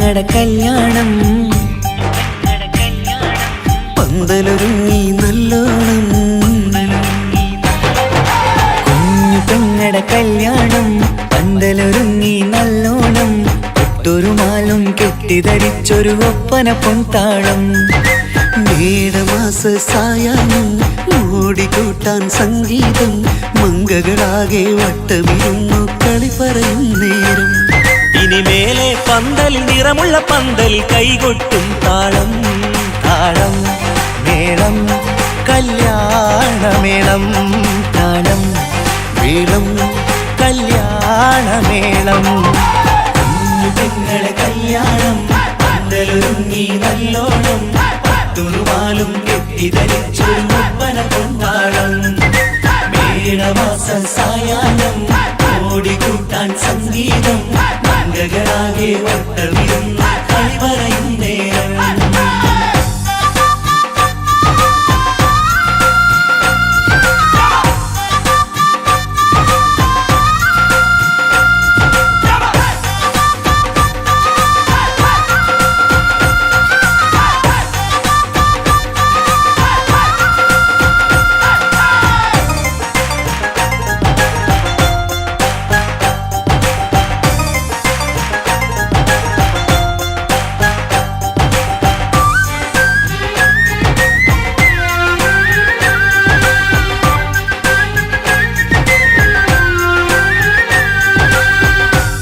കല്യാണം പന്തലൊരുങ്ങി നല്ലോണം കുഞ്ഞു പെങ്ങടെ കല്യാണം പന്തലൊരുങ്ങി നല്ലോണം ഒട്ടൊരു മാലും കെട്ടിധരിച്ചൊരു ഒപ്പന പൊൻതാളം മേടമാസ സായാഹ്നം ഓടിക്കൂട്ടാൻ സംഗീതം മംഗകളാകെ വട്ടമിരുന്നു കളി പറയും നേരം ഇനിമേലെ പന്തലിൽ നിറമുള്ള പന്തലിൽ കൈകൊട്ടും താളം താളം മേളം കല്യാണമേളം താളം മേളം കല്യാണമേളം കുഞ്ഞു പെങ്ങളെ കല്യാണം പന്തലൊരുങ്ങി നല്ലോണം പട്ടുറുമാലും കെട്ടിധരിച്ചൊരു ഒപ്പന പൊൻതാളം മേടമാസ സായാഹ്നം ഓടിക്കൂട്ടാൻ സംഗീതം മംഗകളാകെ വട്ടമിരുന്ന് കളി പറയും നേരം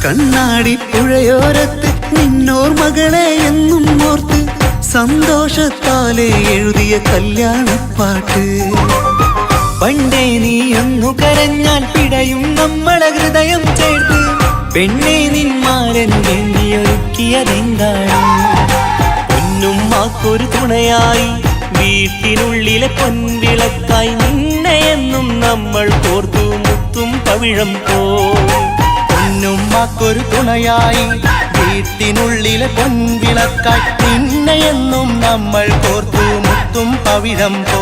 കണ്ണാടി പുഴയോരത്ത് നിന്നോർ മകളെ എന്നും ഓർത്ത് സന്തോഷത്താലെ എഴുതിയ കല്യാണപ്പാട്ട് പണ്ടേ നീ ഒന്നു കരഞ്ഞാൽ പിടയും നമ്മളെ ഹൃദയം ചേർത്ത് പെണ്ണെ നിന്മാരൻ വേണ്ടിയൊരുക്കിയതെന്താണ് പൊന്നുമ്മാക്കൊരു തുണയായി വീട്ടിനുള്ളിലെ പൊൻവിളക്കായി നിന്നെ എന്നും നമ്മൾ കോർത്തു മുത്തും പവിഴം പോ പൊന്നുമ്മാക്കൊരു തുണയായി വീട്ടിനുള്ളിലെ പൊൻവിളക്കായി നിന്നെയെന്നും നമ്മൾ കോർത്തു മുത്തും പവിഴം പോ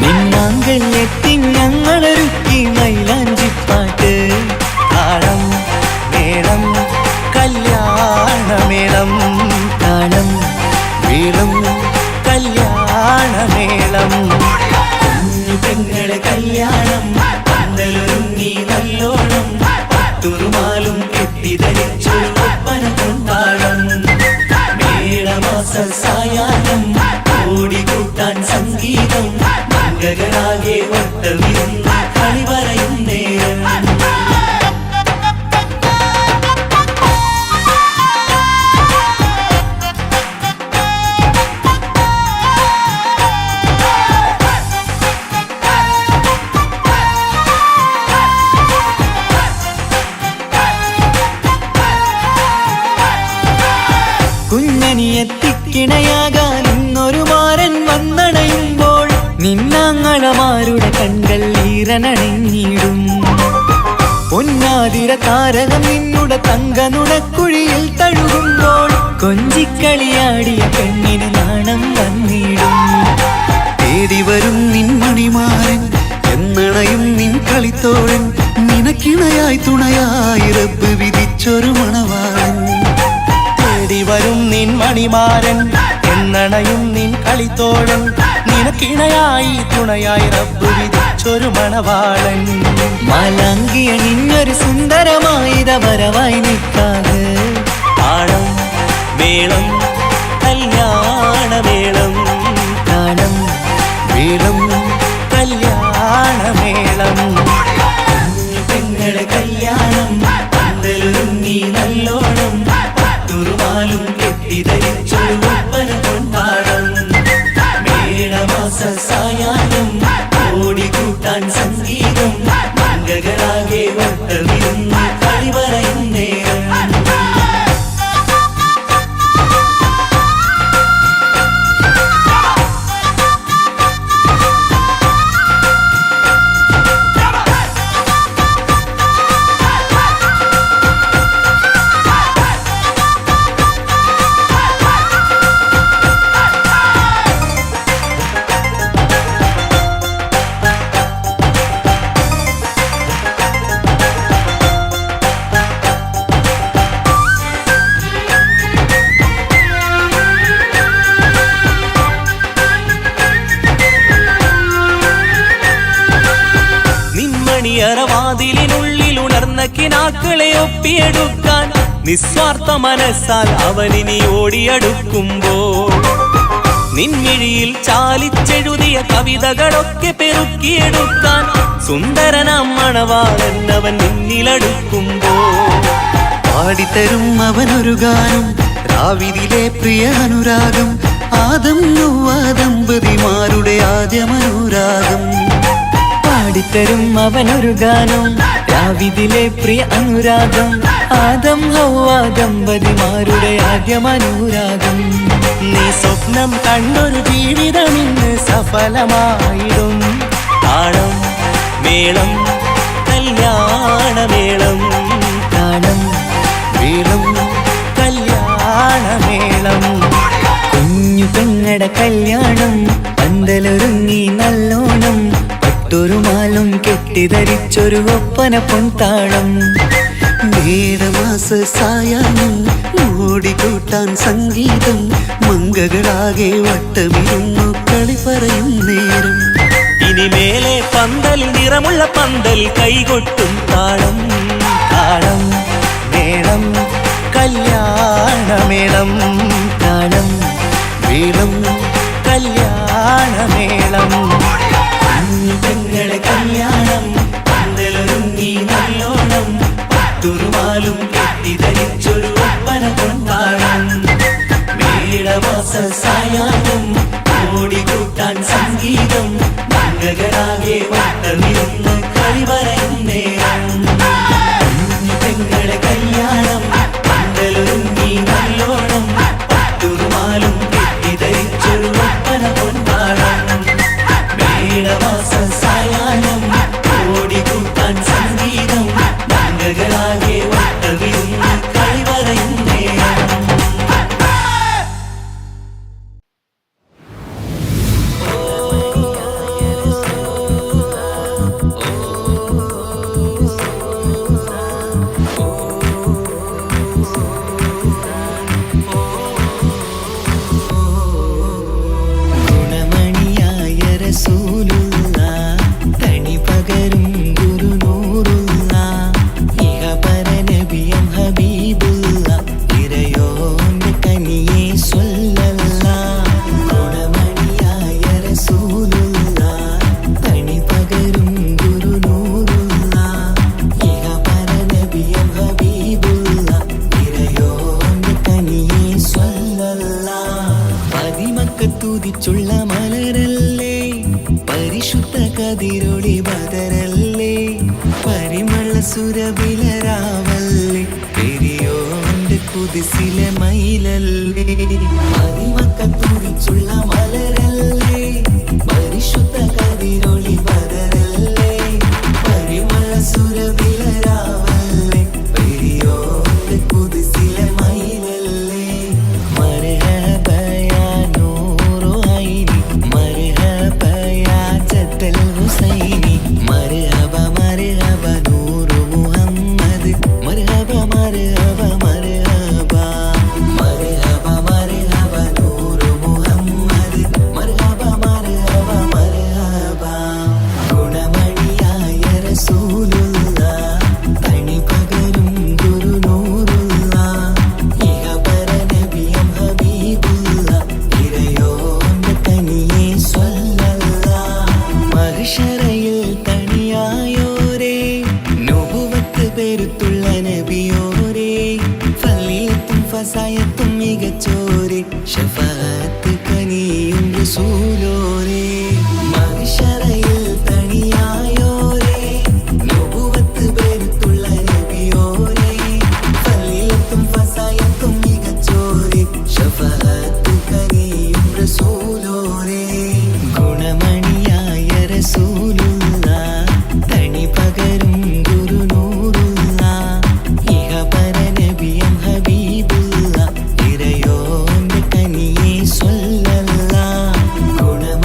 നിന്നാങ്കല്ലെത്തി ഞങ്ങളൊരുക്കി മൈലാഞ്ചിപ്പാട്ട് താളം മേളം കല്യാണമേളം താളം മേളം കല്യാണമേളം കുഞ്ഞു പെങ്ങളെ കല്യാണം പന്തലൊരുങ്ങി നല്ലോണം പട്ടുറുമാലും കെട്ടിധരിച്ചൊരു ഒപ്പന പൊൻതാളം മേടമാസ സായാഹ്നം ഓടിക്കൂട്ടാൻ സംഗീതം മംഗകളാകെ വട്ടമിരുന്ന് കളി പറയും നേരം കുഞ്ഞനിയെത്തിക്കിണയാകാൻ ഇന്നൊരു മാരൻ വന്നണയുമ്പോൾ നിന്നാങ്ങളമാരുടെ കൺകൾ ഈറനണിഞ്ഞിടും പൊന്നാതിര താരകം നിന്നുടെ തങ്കനുടക്കുഴിയിൽ തഴുകുമ്പോൾ കൊഞ്ചിക്കളിയാടിയ പെണ്ണിന് നാണം വന്നിടും തേടി വരും നിൻ മണിമാരൻ എന്നണയും നിൻ കളിത്തോഴൻ നിനക്കിണയായി തുണയായി റബ്ബ് വിധിച്ചൊരു മണവാളൻ വരും നിൻ മണിമാരൻ എന്നണയും നിൻ കളിത്തോഴൻ നിനക്കിണയായി തുണയായി റബ്ബ് വിധിച്ചൊരു മണവാളൻ മാലാങ്കിയ നിന്നൊരു സുന്ദരമായിത വരവായി നിൽക്കാതെ താളം മേളം കല്യാണമേളം താളം മേളം കല്യാണമേളം കുഞ്ഞു പെങ്ങളെ കല്യാണം പന്തലൊരുങ്ങി നല്ലോണം പട്ടുറുമാലും കെട്ടിധരിച്ചൊരു ഒപ്പന പൊൻതാളം മേടമാസ സായാഹ്നം ഓടിക്കൂട്ടാൻ സംഗീതം മംഗകളാകെ വട്ടമിരുന്ന് കളി പറയും നേരം അറവാതിലിനുള്ളിൽ ഉണർന്ന കിനാക്കളെ ഒപ്പിയെടുക്കാൻ നിസ്വാർത്ഥ മനസ്സാൽ അവനിനി ഓടിയടുക്കുമ്പോൾ നിൻമിഴിയിൽ ചാലിച്ചെഴുതിയ കവിതകളൊക്കെ പെറുക്കിയെടുക്കാൻ സുന്ദരനാം മണവാളൻ അവൻ നിന്നിലടുക്കുമ്പോൾ പാടിത്തരും അവനൊരു ഗാനം രാവിലെ പ്രിയ അനുരാഗം ആദം ഹവ്വ ദമ്പതിമാരുടെ ആദ്യമനുരാഗം പാടിത്തരും അവനൊരു ഗാനം രാവിലെ പ്രിയ അനുരാഗം ആദം ഹവ്വ ദമ്പതിമാരുടെ ആദ്യമനുരാഗം നീ സ്വപ്നം കണ്ടൊരു ജീവിതം ഇന്ന് സഫലമായിടും താളം മേളം കല്യാണമേളം താളം മേളം കല്യാണമേളം കുഞ്ഞു പെങ്ങടെ കല്യാണം പന്തലൊരുങ്ങി നല്ലോണം പട്ടൊരു മാലും കെട്ടിധരിച്ചൊരു ഒപ്പന പൊൻതാളം മേടമാസ സായാഹ്നം ഓടിക്കൂട്ടാൻ സംഗീതം മംഗകളാകെ വട്ടമിരുന്നു കളി പറയും നേരം ഇനി മേലെ പന്തൽ നിറമുള്ള പന്തൽ കൈകൊട്ടും താളം താളം മേളം കല്യാണമേളം താളം മേളം കല്യാണമേളം കുഞ്ഞു പെങ്ങളെ കല്യാണം പന്തലൊരുങ്ങി നല്ലോണം പട്ടുറുമാലും കെട്ടിധരിച്ചൊരു ഒപ്പന കൊണ്ടാടം മേടമാസ സായാഹ്നം ഓടിക്കൂട്ടാൻ സംഗീതം മംഗകളാകെ വട്ടമിരുന്ന് കളി പറയും നേരം കുഞ്ഞു പെങ്ങളെ കല്യാണം പന്തലൊരുങ്ങി നല്ലോണം പട്ടുറുമാലും കെട്ടിധരിച്ചൊരു ഒപ്പന കൊണ്ടാടം മേടമാസ സായാഹ്നം ഓടിക്കൂട്ടാൻ സംഗീതം മംഗകളാകെ വട്ടമിരുന്ന് കളി പറയും നേരം ഗുണമണിയായ റസൂലുള്ള തണി പകരും ഗുരുനൂറുള്ള ഇഹപര നബിയം ഹബീബുള്ള ഇറയോന്റെ കനിയെ സ്വല്ലല്ല ഗുണമണിയായ റസൂലുള്ള തണി പകരും ഗുരുനൂറുള്ള ഇഹപര നബിയം ഹബീബുള്ള ഇറയോന്റെ കനിയെ സ്വല്ലല്ല പതിമക്കത്തുതിച്ചുള്ള മലരല്ലേ പരിശുദ്ധ കതിരൊളി ബദരല്ലേ പരിമള സുരബിലരാവല്ലേ പെരിയോന്റെ കുതിസിലെ മയിലല്ലേ പതിമക്കത്തുതിച്ചുള്ള മലരല്ലേ പരിശുദ്ധ കതിരൊളി ബദരല്ലേ പരിമള സുരബിലരാവല്ലേ പെരിയോന്റെ കുതിസിലെ മയിലല്ലേ മർഹബ യാ നൂറു ഐനി മർഹബ യാ ജദ്ദൽ ഹുസൈനി മർഹബ മർഹബ നൂറു മുഹമ്മദ് മർഹബ മർഹബ മർഹബ മർഹബ മർഹബ നൂറു മുഹമ്മദ് മർഹബ മർഹബ മർഹബ ഗുണമണിയായ റസൂലുള്ള തണി പകരും ഗുരുനൂറുള്ള ഇഹപര നബിയം ഹബീബുള്ള ഇറയോന്റെ കനിയെ സ്വല്ലല്ല മഹ്ശറയിൽ തണിയായോരേ നുബുവത്ത് പെരുത്തുള്ള നബിയോരേ ഫളീലത്തും ഫസായത്തും മികച്ചോരേ ശഫാഅത്ത് കനിയും റസൂലോരേ മഹ്ശറയിൽ തണിയായോരേ നുബുവത്ത് പെരുത്തുള്ള നബിയോരേ ഫളീലത്തും ഫസായത്തും മികച്ചോരേ ശഫാഅത്ത് കനിയും റസൂലോരേ ഗുണമണിയായ റസൂലുള്ള തണി പകരും ഗുരുനൂറുള്ള ഇഹപര നബിയം ഹബീബുള്ള ഇറയോന്റെ കനിയെ സ്വല്ലല്ല ഗുണമ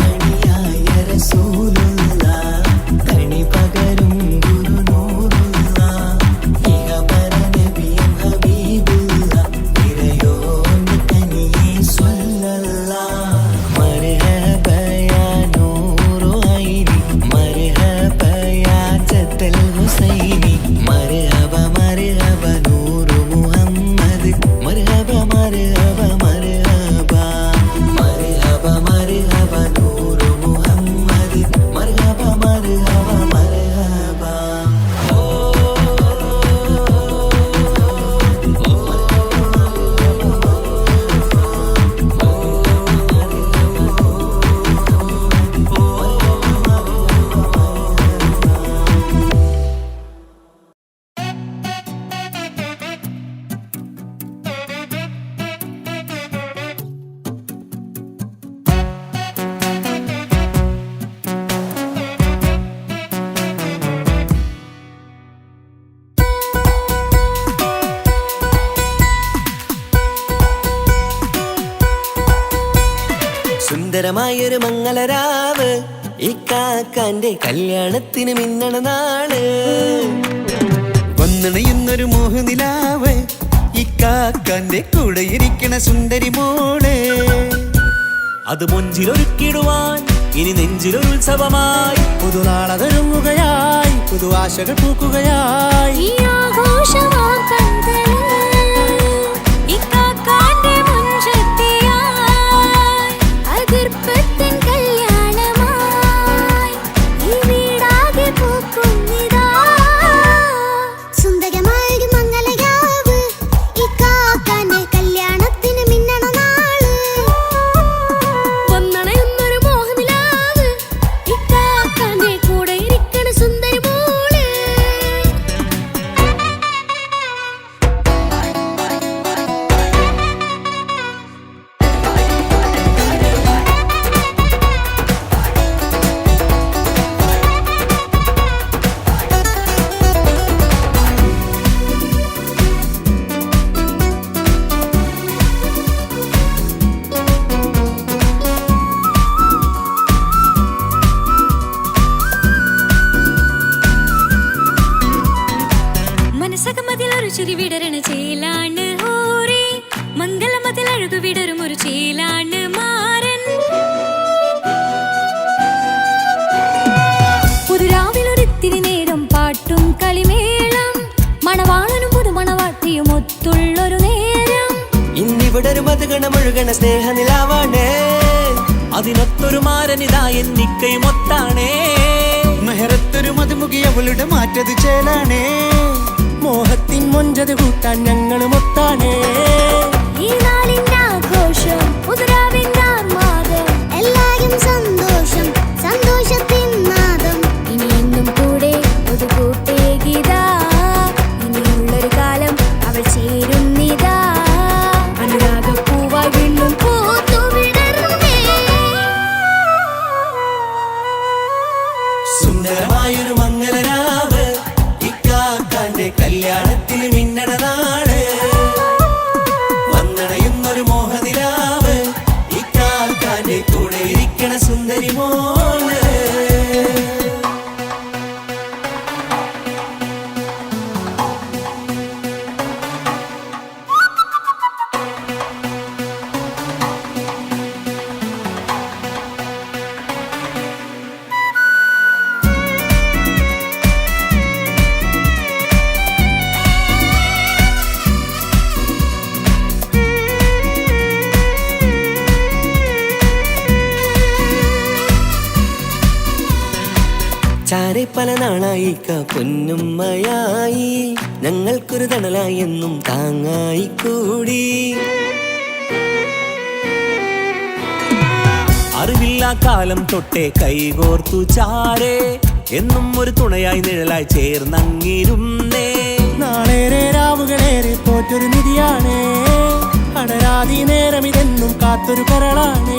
സുന്ദരമായൊരു മംഗളരാവ് ഇക്കാക്കാന്റെ കല്യാണത്തിന് മിന്നണ നാള്. വന്നണയുന്നൊരു മോഹനിലാവ് ഇക്കാക്കാന്റെ കൂടെ ഇരിക്കണ സുന്ദരി മോള്. അത് മുഞ്ചിലൊരുക്കിടുവാൻ ഇനി നെഞ്ചിലൊരു ഉത്സവമായി പുതുനാളതൊരുങ്ങുകയായി പുതുവാശകൾ പൂക്കുകയായി. ഈ ആഘോഷമാം പന്തലിൽ ഇക്കാക്കാന്റെ മുൻചെത്തിയായി അതിർപ്പത്തിൻ കല്യാണമായി ഈ വീടാകെ പൂക്കുന്നിതാ. സുന്ദരമായൊരു മംഗളരാവ് ഇക്കാക്കാന്റെ കല്യാണത്തിന് മിന്നണ നാള്. വന്നണയുന്നൊരു മോഹനിലാവ് ഇക്കാക്കാന്റെ കൂടെ ഇരിക്കണ സുന്ദരി മോള്. മനസകമതിലൊരു ചിരി വിടരണ ചേലാണ് ഹോറി. മംഗളമതിൽ അഴകു വിടരും ഒരു ചേലാണ് മാരൻ. പുതുരാവിലൊരിത്തിരി നേരം പാട്ടും കളിമേളം മണവാളനും പുതുമണവാട്ടിയും ഒത്തുള്ളൊരു നേരം. ഇന്നിവിടെ ഒരു മധുഗണമൊഴുകണ സ്നേഹനിലാവാണ്. അതിനൊത്തൊരു മാരനിതാ എന്നിക്കയും ഒത്താണേ. മെഹറത്തൊരു മധുമുഖി അവളുടെ മാറ്റത് ചേലാണേ. മോഹത്തിൻ മൊഞ്ചത് കൂട്ടാൻ ഞങ്ങളും ഒത്താണേ. ഈ നാളിന്റെ ആഘോഷം പുതുരാവിന്റെ ആർമാദം എല്ലാരും സന്തോഷം സന്തോഷത്തിൻ നാദം. ഇനി എന്നും കൂടെ ഒരു കൂട്ടേകിതാ ഇനിയുള്ളൊരു കാലം അവൾ ചേരുന്നിതാ. അനുരാഗപ്പൂവായി വീണ്ടും പൂത്തു വിടർന്നേ. സുന്ദരമായൊരു മംഗളരാവ് ഇക്കാക്കാന്റെ കല്യാണത്തിന് മിന്നണ നാള്. വന്നണയുന്നൊരു മോഹനിലാവ് ഇക്കാക്കാന്റെ കൂടെ ഇരിക്കണ സുന്ദരി മോള്. ചാരെ പല നാളായി പൊന്നുമ്മയായി ഞങ്ങൾക്കൊരു തണലായി എന്നും താങ്ങായി കൂടി. അറിവില്ലാ കാലം തൊട്ടേ കൈകോർത്തു ചാരേ എന്നും ഒരു തുണയായി നിഴലായി ചേർന്നങ്ങിരുന്നേ. നാളേറെ രാവുകളേറെ പോറ്റൊരു നിധിയാണ്. അടരാതി നേരം ഇതെന്നും കാത്തൊരു കരളാണ്.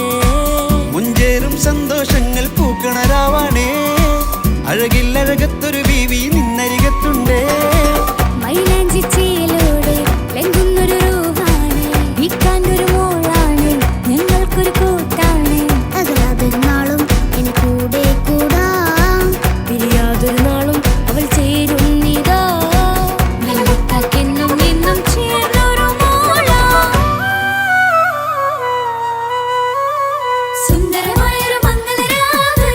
മുഞ്ചേറും സന്തോഷങ്ങൾ പൂക്കണരാവാണേ. അഴകില്ലഴകത്തൊരു ബീവി നിന്നരികത്തുണ്ടേ. മൈലാഞ്ചി ചേലോടെ ലംഘുന്നൊരു രൂപാണ് ഇക്കാന്റൊരു മോളാണ് ഞങ്ങൾക്കൊരു കൂട്ടാണ്. അകലാതൊരു നാളും ഇനി കൂടെ കൂടാം പിരിയാതൊരു നാളും അവൾ ചേരുന്നിതാ. നെല്ലിക്കാക്കെന്നും എന്നും ചേർന്നൊരു മോളാ. സുന്ദരമായൊരു മംഗളരാവ്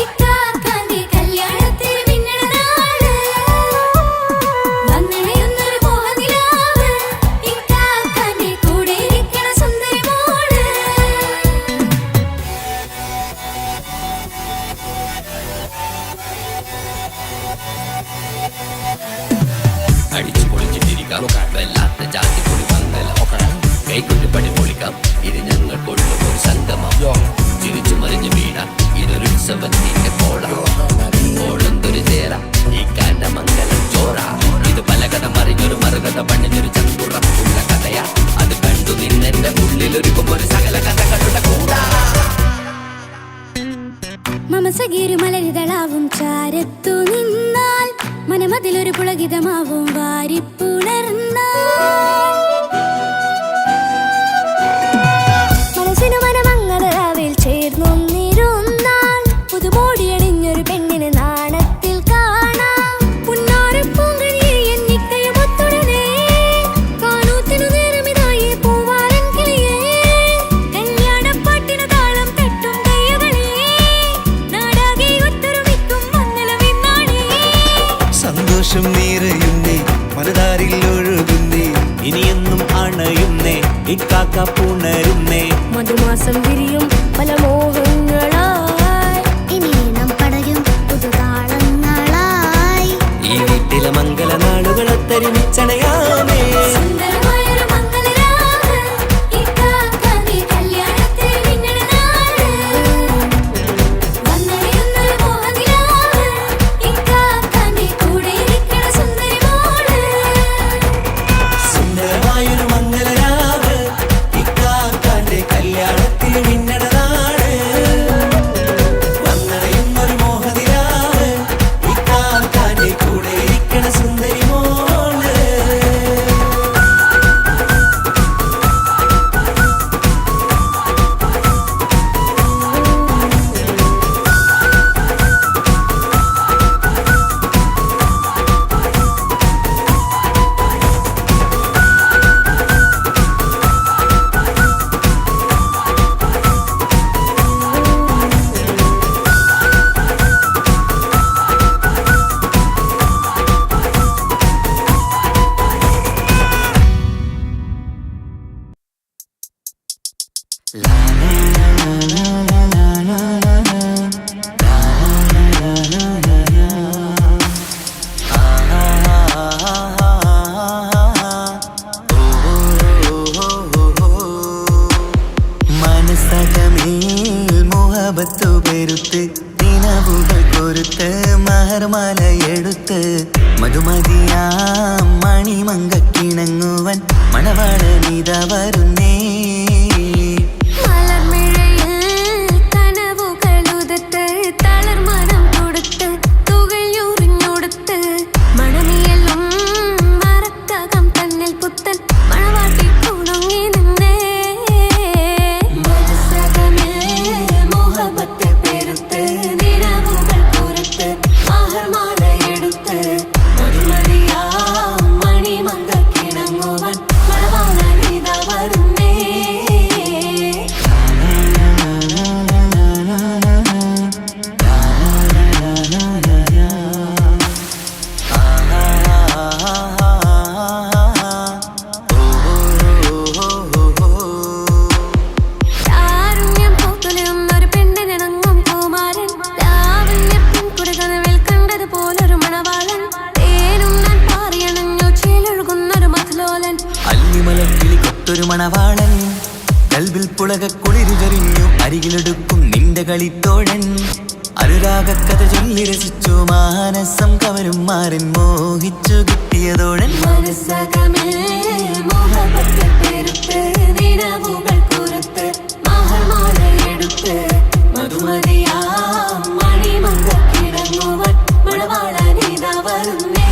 ഇക്കാക്കാന്റെ കല്യാണത്തിന് മിന്നണ നാള്. വന്നണയുന്നൊരു മോഹനിലാവ് ഇക്കാക്കാന്റെ കൂടെ ഇരിക്കണ സുന്ദരി മോള്. അടിച്ചു പൊളിച്ചിട്ടിരിക്കാം വല്ലാത്ത ജാതി പൊളി മംഗലം കൈകൊണ്ട് പണി പൊളിക്കാം. ഇത് ഞങ്ങൾക്കുള്ള ഒരു സംഗമം. ചിരിച്ചു മറിഞ്ഞു വീണാം ഇതൊരു ഉത്സവത്തിന്റെ കോളം. ഓളന്തൊരു ചേര ഈ കാണ്ട മംഗലം ചോറ. ഇത് പല കഥ മറിഞ്ഞൊരു മറുകഥ പണിഞ്ഞൊരു ചങ്കുറപ്പുള്ള കഥയാ. അത് കണ്ടു നിന്നെന്റെ ഉള്ളിലൊരുക്കും ഒരു സകല കഥകളുടെ കൂടാ. മമസഗീരു മലരിതളാവും ചാരത്തു നിന്നാൽ മനമതിലൊരു പുളകിതമാവും വാരിപ്പുണർന്നാൽ. മനസ്സിനു മനമംഗളരാവിൽ പൊഴിയുന്നേ മനതാരിൽ ഒഴുകുന്നേ ഇനിയെന്നും അണയുന്നേ ഇക്കാക്ക പുണരുന്നേ മധുമാസം വിരിയും പല മോഹങ്ങളായി ഇനി നാം പടരും പുതുതാളങ്ങളായി ഈ വീട്ടിലെ മംഗളനാളുകൾ ഒത്തൊരുമിച്ചണയാമേ സുന്ദരമായൊരു മംഗളരാവ് ഇക്കാക്ക നീ കല്യാണത്തിൽ മിന്നണ നാട് വന്നറിയുന്നൊരു മോഹനിലാവ് ഇക്കാക്ക നീ കൂടെ ഇരിക്കണ സുന്ദരി മോള് സുന്ദരമായൊരു മംഗളരാവ് ഇക്കാക്കാന്റെ കല്യാണത്തിൽ മിന്നണ നാട് വന്നറിയുന്നൊരു മോഹനിലാവ് ഇക്കാക്കാന്റെ കൂടെ ഇരിക്കണ സുന്ദരി മോള് മനസ്സകമേൽ മോഹബത്തു പെരുത്ത് നിലവുകൾ കൊരുത്ത് മഹർമാലയെടുത്ത് മധുമതിയാം മണിമങ്കക്കിണങ്ങുവൻ മണവാളനിത വരുന്നേ മലർമിഴയിൽ കനവുകളുതിർത്ത് തളർമനം കൊടുത്ത് തുകയുറിഞ്ഞൊടുത്ത് മണമിയലും മറക്കകം തന്നിൽ പുത്തൻ മണവാട്ടി കുണങ്ങി നിന്നേ മനസ്സകമേൽ മോഹബത്ത് പെരുത്ത് നിലവുകൾ കൊരുത്ത് മഹർമാലയെടുത്ത് മധുമതിയാം മണിമങ്കക്കിണങ്ങുവൻ മണവാളനിത വരുന്നേ താരുണ്യം പൂത്തുലയുന്നൊരു പെണ്ണിനിണങ്ങും പൂമാരൻ ലാവണ്യപ്പിൻ കുടകനവിൽ കണ്ടതുപോലൊരു മണവാളൻ തേനുണ്ണാൻ പാറിയണഞ്ഞു ചേലൊഴുകുന്നൊരു മധുലോലൻ അല്ലിമലക്കിളി കൊത്തൊരു മണവാളൻ കൽവിൽ പുളക കുളിരുചൊരിഞ്ഞു അരികിലെടുക്കും നിന്റെ കളിത്തോഴൻ അനുരാഗക്കഥ ചൊല്ലി രസിച്ചു മാനസം കവരും മാരൻ മോഹിച്ചു കിട്ടിയതോഴൻ മനസ്സകമേൽ മോഹബത്ത് പെരുത്ത് നിലവുകൾ കൊരുത്ത് മഹർമാലയെടുത്ത് മധുമതിയാം മണിമങ്കക്കിണങ്ങുവൻ മണവാളനിത വരുന്നേ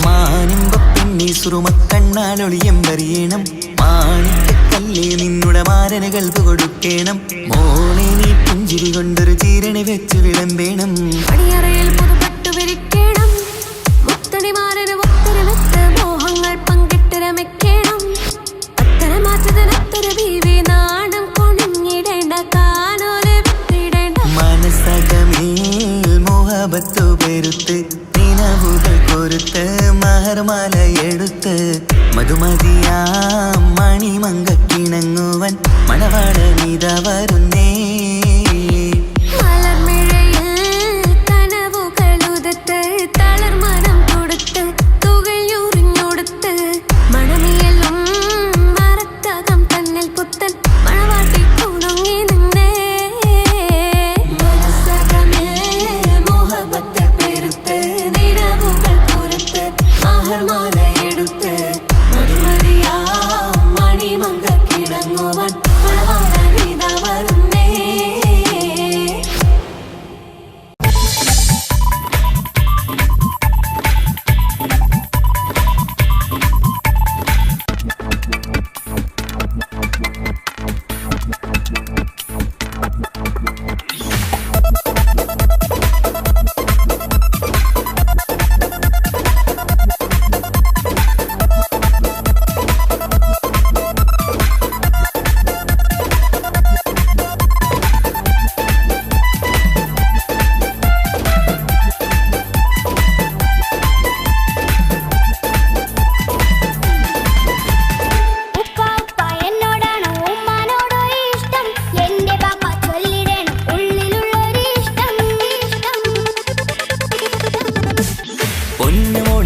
മാനിമ്പപ്പെണ്ണി സുറുമക്കണ്ണാലൊളിയമ്പറിയണം മാണിക്കക്കല്ലേ നിന്നുടെ മാരന് കൽപ്പ് കൊടുക്കണം മോനെ നീ പുഞ്ചിരി കൊണ്ടൊരു ചീരണി വെച്ച് വിളമ്പേണം അടിയറയിൽ പുതുപട്ടു വിരിക്കണം മുത്തണിമാരന് ഒത്തരമെത്ത് മോഹങ്ങൾ പങ്കിട്ട് രമിക്കണം അത്തരമാറ്റതിനൊത്തര ബീവി നാണം കൊണിഞ്ഞിടേണ്ട കാനോല് വിത്തിടേണ്ട മനസ്സകമേൽ മോഹബത്തു പെരുത്ത് നിലവുകൾ കൊരുത്ത് മഹർമാലയെടുത്ത് മധുമതിയാം മണിമങ്കക്കിണങ്ങുവൻ മണവാളനിത വരുന്നേ മലർമിഴയിൽ കനവുകളുതിർത്ത് തളർമനം കൊടുത്ത് തുകയുറിഞ്ഞൊടുത്ത് മണമിയലും മറക്കകം തന്നിൽ പുത്തൻ മണവാട്ടി കുണങ്ങി നിന്നേ മനസ്സകമേൽ മോഹബത്ത് പെരുത്ത് നിലവുകൾ കൊരുത്ത് മഹർമാലയെടുത്ത് മധുമതിയാം മണിമങ്കക്കിണങ്ങുവൻ മണവാളനിത വരുന്നേ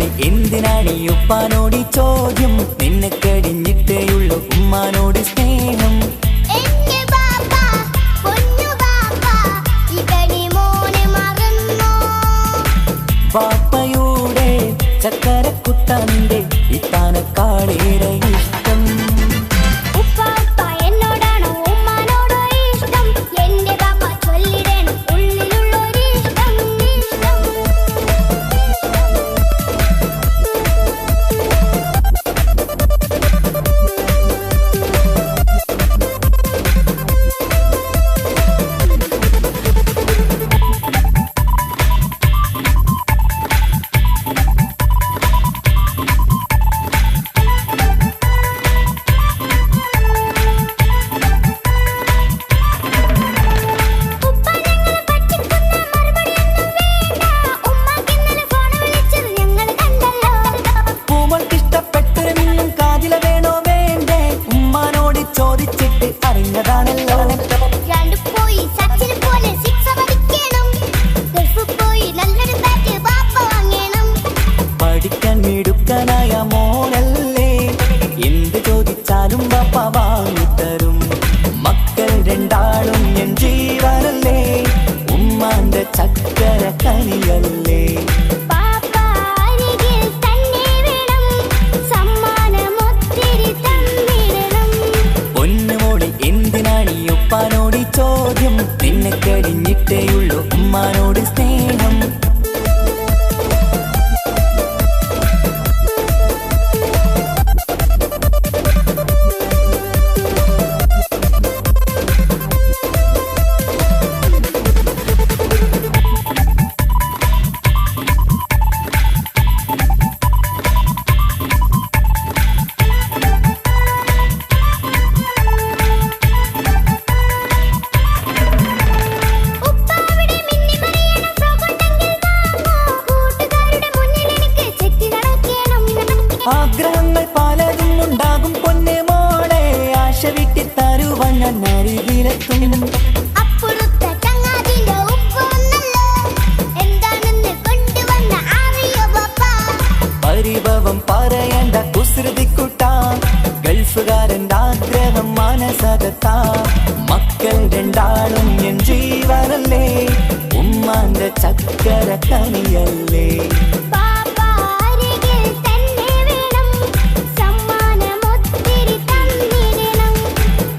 പൊന്നുമോളെ എന്തിനാണ് ഈ ഉപ്പാനോട് ഈ ചോദ്യം നിന്നെ കഴിഞ്ഞിട്ടേയുള്ളൂ ഉമ്മാനോട് സ്നേഹം എന്റെ ബാപ്പ പൊന്നു ബാപ്പ ഇകടി മോനെ മറന്നോ പാപ്പയുടെ ചക്കരക്കുട്ടന്റെ ഇത്താനക്കാളേറെ ഇഷ്ടം ഉപ്പാപ്പ എന്നോടാണോ ഉമ്മാനോടോ ഇഷ്ടം എന്റെ ബാപ്പ ചൊല്ലിടണം ഉള്ളിലുള്ളൊരു ഇഷ്ടം ഇഷ്ടം പൂമൾക്കിഷ്ടപ്പെട്ടൊരു മിന്നും കാതില വേണോ വേണ്ടേ ഉമ്മാനോട് ചോദിച്ചിട്ട് അറിഞ്ഞതാണല്ലോ രണ്ട് പോയി സച്ചിന് പോലെ സിക്സ് അടിക്കണം ഗൾഫ് പോയി നല്ലൊരു ബാറ്റ് ബാപ്പ വാങ്ങണം പഠിക്കാൻ മിടുക്കനായ മോനല്ലേ എന്ത് ചോദിച്ചാലും ബാപ്പ വാങ്ങിത്തരും മക്കൾ രണ്ടാളും എൻ ജീവനല്ലേ ഉമ്മാന്റെ ചക്കര കനിയല്ലേ ബാപ്പ അരികിൽ തന്നെ വേണം സമ്മാനമൊത്തിരി തന്നിടണം പൊന്നുമോളെ എന്തിനാണ് ഈ ഉപ്പാനോട് ഈ ചോദ്യം നിന്നെ കഴിഞ്ഞിട്ടേയുള്ളൂ ഉമ്മാനോട് സ്നേഹം ഉപ്പാവിടെ മിന്നി മറിയണം ഫ്രോക്കുണ്ടെങ്കിൽ വാങ്ങോ കൂട്ടുകാരുടെ മുന്നിൽ എനിക്ക് ചെത്തി നടക്കണം ആഗ്രഹങ്ങൾ പലതും ഉണ്ടാകും പൊന്നെ മോളെ ആശ വിട്ടി തരുവാൻ ഞാൻ അരികിലെത്തും അപ്പുറത്തെ ചങ്ങാതിന്റെ ഉപ്പ് വന്നല്ലോ എന്താണെന്ന് കൊണ്ടുവന്ന അറിയോ ബാപ്പ പരിഭവം പറയണ്ട കുസൃതിക്കുട്ട ഗൾഫുകാരൻ്റെ ആഗ്രഹം മനസ്സകത്താ മക്കൾ രണ്ടാളും എൻ ജീവനല്ലേ ഉമ്മാന്റെ ചക്കര കനിയല്ലേ ബാപ്പ അരികിൽ തന്നെ വേണം സമ്മാനമൊത്തിരി തന്നിടണം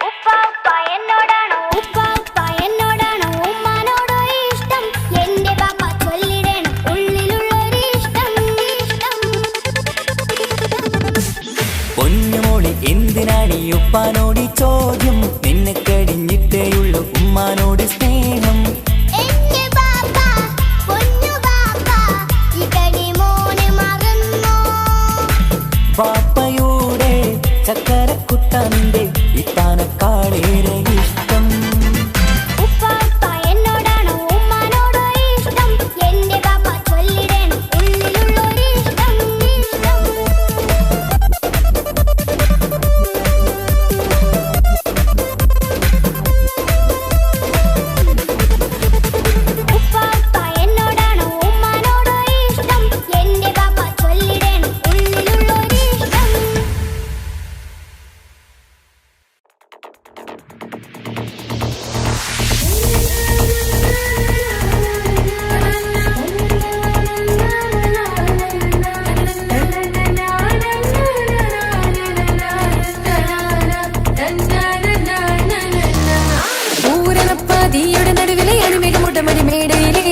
ഉപ്പാപ്പ എന്നോടാണോ ഉമ്മാനോടോ ഇഷ്ടം എന്റെ ബാപ്പ ചൊല്ലിടണം ഉള്ളിലുള്ളൊരു ഇഷ്ടം ഇഷ്ടം പൊന്നുമോളെ എന്തിനാണ് ഈ ഉപ്പാനോട് ഈ ചോദ്യം നിന്നെ കഴിഞ്ഞിട്ടേയുള്ളൂ ഉമ്മാനോട് സ്നേഹം എന്റെ ബാപ്പ പൊന്നു ബാപ്പ ഇകടി മോനെ മറന്നോ പാപ്പയുടെ ചക്കരക്കുട്ടന്റെ ഇത്താനക്കാളേറെ ഇഷ്ടം ഉപ്പാപ്പ എന്നോടാണോ ഉമ്മാനോടോ ഇഷ്ടം എന്റെ ബാപ്പ ചൊല്ലിടണം ഉള്ളിലുള്ളൊരു ഇഷ്ടം ഇഷ്ടം ഉപ്പാപ്പ എന്നോടാണോ ഉമ്മാനോടോ ഇഷ്ടം എന്റെ ബാപ്പ ചൊല്ലിടണം ഉള്ളിലുള്ളൊരു ഇഷ്ടം പൂരണപ്പാതിയുടെ നടുവിലെ അണിമേഘമുട്ടമടി മേടയിലെ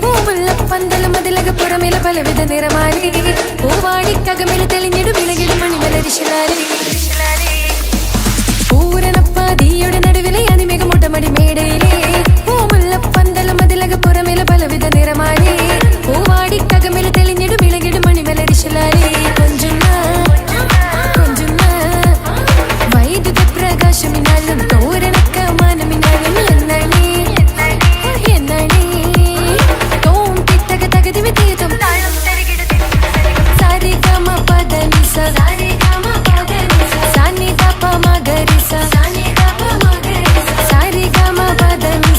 പൂവുള്ള പന്തലും അതിലക പുറമേല പലവിധ നിറമാലേ പൂവാടിക്കകമേല തെളിഞ്ഞിടും ഇളകിടും മണിമലരിശിലാലേ പൂരണപ്പാതിയുടെ നടുവിലെ അണിമേഘമുട്ടമടി മേടയിലെ പൂവുള്ള പന്തലും അതിലക പുറമേല പലവിധ നിറമാലേ പൂവാടിക്കകമേല തെളിഞ്ഞിടും ഇളകിടും മണിമലരിശിലാലേ കൊഞ്ചുന്ന വൈദ്യുത പ്രകാശമിനാലും തോരണക്ക മനമിനാലും എന്നണേ തോം തിത്തക തകതി വിതീതം സാരിഗമ പദനിസ സാനിധ പ മഗരിസ സാരിഗമ പദനിസ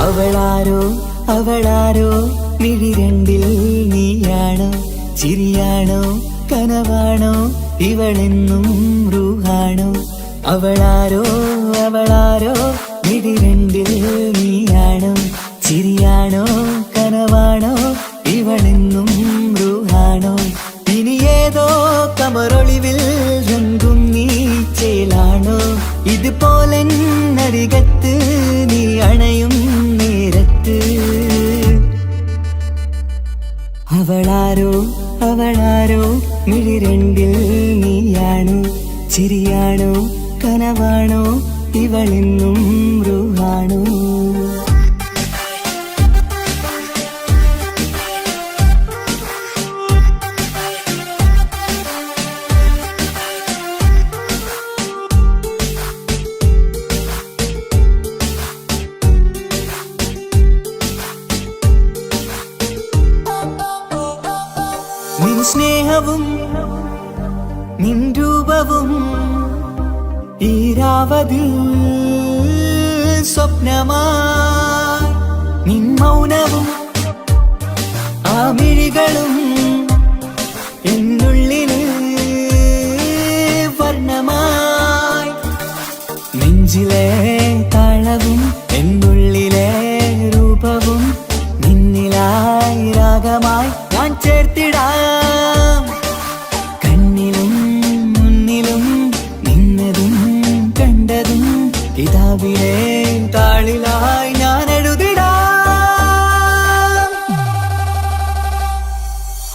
അവളാരോ അവളാരോ മിഴി രണ്ടിൽ നീയാണോ ചിരിയാണോ കനവാണോ ഇവളെന്നും റൂഹാണോ അവളാരോ അവളാരോ മിഴി രണ്ടിൽ നീയാണോ ചിരിയാണോ കനവാണോ ഇവളെന്നും റൂഹാണോ ഇനി ഏതോ കമറൊളിവിൽ രംഗും നീ ചേലാണോ ഇതുപോലെ നരികത്ത് നീ അണയും നേരത്ത് അവളാരോ അവളാരോ മിഴി രണ്ടിൽ നീയാണോ ചിരിയാണോ കനവാണോ ഇവളെന്നും റൂഹാണോ നിൻ സ്നേഹവും നിൻ രൂപവും ഈരാവതിൽ സ്വപ്നമായി നിൻ മൗനവും ആ മിഴികളും എന്നുള്ളിൽ വർണ്ണമായി നെഞ്ചിലെ താളവും എന്നുള്ളിലെ രൂപവും നിന്നിലായി രാഗമായി ഞാൻ ചേർത്തിടാം കണ്ണിലും മുന്നിലും നിന്നതും കണ്ടതും കിതാബിലെ താളിലായി ഞാൻ എഴുതിടാം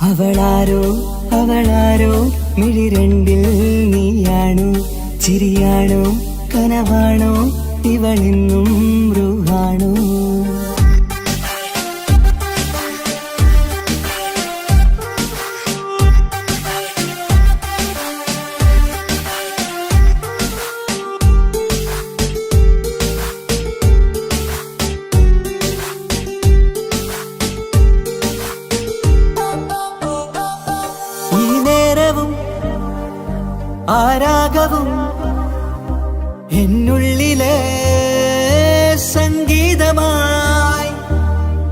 അവളാരോ അവളാരോ മിഴി രണ്ടിൽ നീയാണോ ചിരിയാണോ കനവാണോ ഇവളെന്നും റൂഹാണോ ആരാഗവും എന്നുള്ളിലെ സംഗീതമായി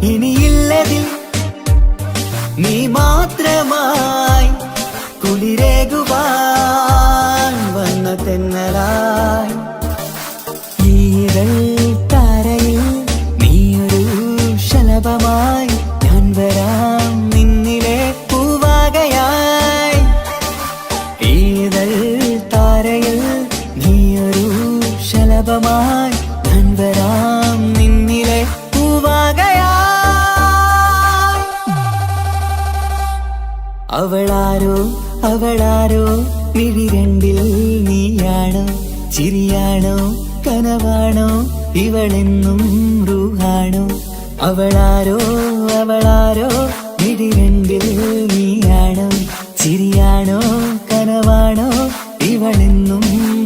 ഇനിയില്ലതിൽ നീ മാത്രമായി കുളിരേകുവാൻ വന്ന തെന്നലായി ഈതൾ താരയിൽ നീയൊരു ശലഭമായി ഞാൻ വരാം നിന്നിലെ പൂവാകയായി ഈതൾ താരയിൽ നീയൊരു ശലഭമായി ഞാൻ വരാം നിന്നിലെ പൂവാകയായി അവളാരോ അവളാരോ മിഴി രണ്ടിൽ നീയാണോ ചിരിയാണോ കനവാണോ ഇവളെന്നും റൂഹാണോ അവളാരോ അവളാരോ മിഴി രണ്ടിൽ നീയാണോ ചിരിയാണോ കനവാണോ ഇവളെന്നും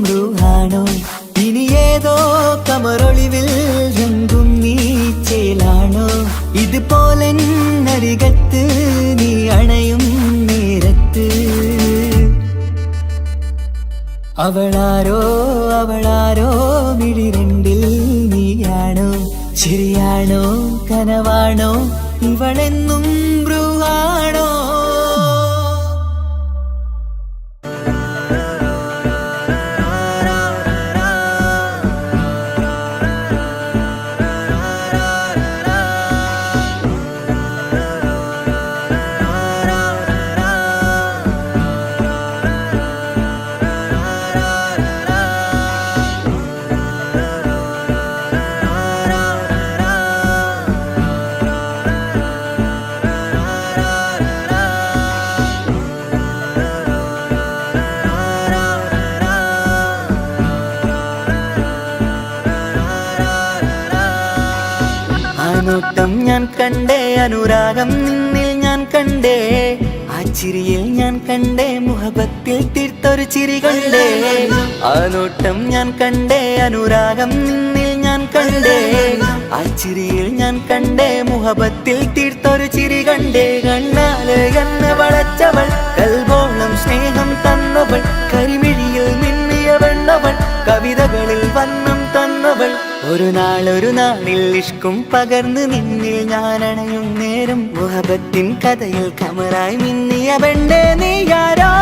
റൂഹാണോ ഇനി ഏതോ കമറൊളിവിൽ രംഗും നീ ചേലാണോ ഇതുപോലെ നരികത്ത് നീ അണയും നേരത്ത് അവളാരോ അവളാരോ മിഴി രണ്ടിൽ നീയാണോ ചിരിയാണോ കനവാണോ ഇവളെന്നും ബ്രൂഹാണോ നോട്ടം ഞാൻ കണ്ടേ, അനുരാഗം നിന്നിൽ ഞാൻ കണ്ടേ, ആ ചിരിയിൽ ഞാൻ കണ്ടേ, മുഹബത്തിൽ തീർത്തൊരു ചിരി കണ്ടേ. ആ നോട്ടം ഞാൻ കണ്ടേ, അനുരാഗം നിന്നിൽ ഞാൻ കണ്ടേ, ആ ചിരിയിൽ ഞാൻ കണ്ടേ, മുഹബത്തിൽ തീർത്തൊരു ചിരി കണ്ടേ. കണ്ണാല് എന്നെ വളച്ചവൾ, കൽബോളം സ്നേഹം തന്നവൾ, കരിമിഴിയിൽ മിന്നിയ വെണ്ണവൾ, കവിതകളിൽ വർണ്ണം തന്നവൾ. ഒരു നാളിൽ ഇഷ്കും പകർന്ന് നിന്നിൽ ഞാൻ അണയും നേരം, മുഹബത്തിൻ കഥയിൽ കമറായി മിന്നിയ പെണ്ണേ നീയാരോ.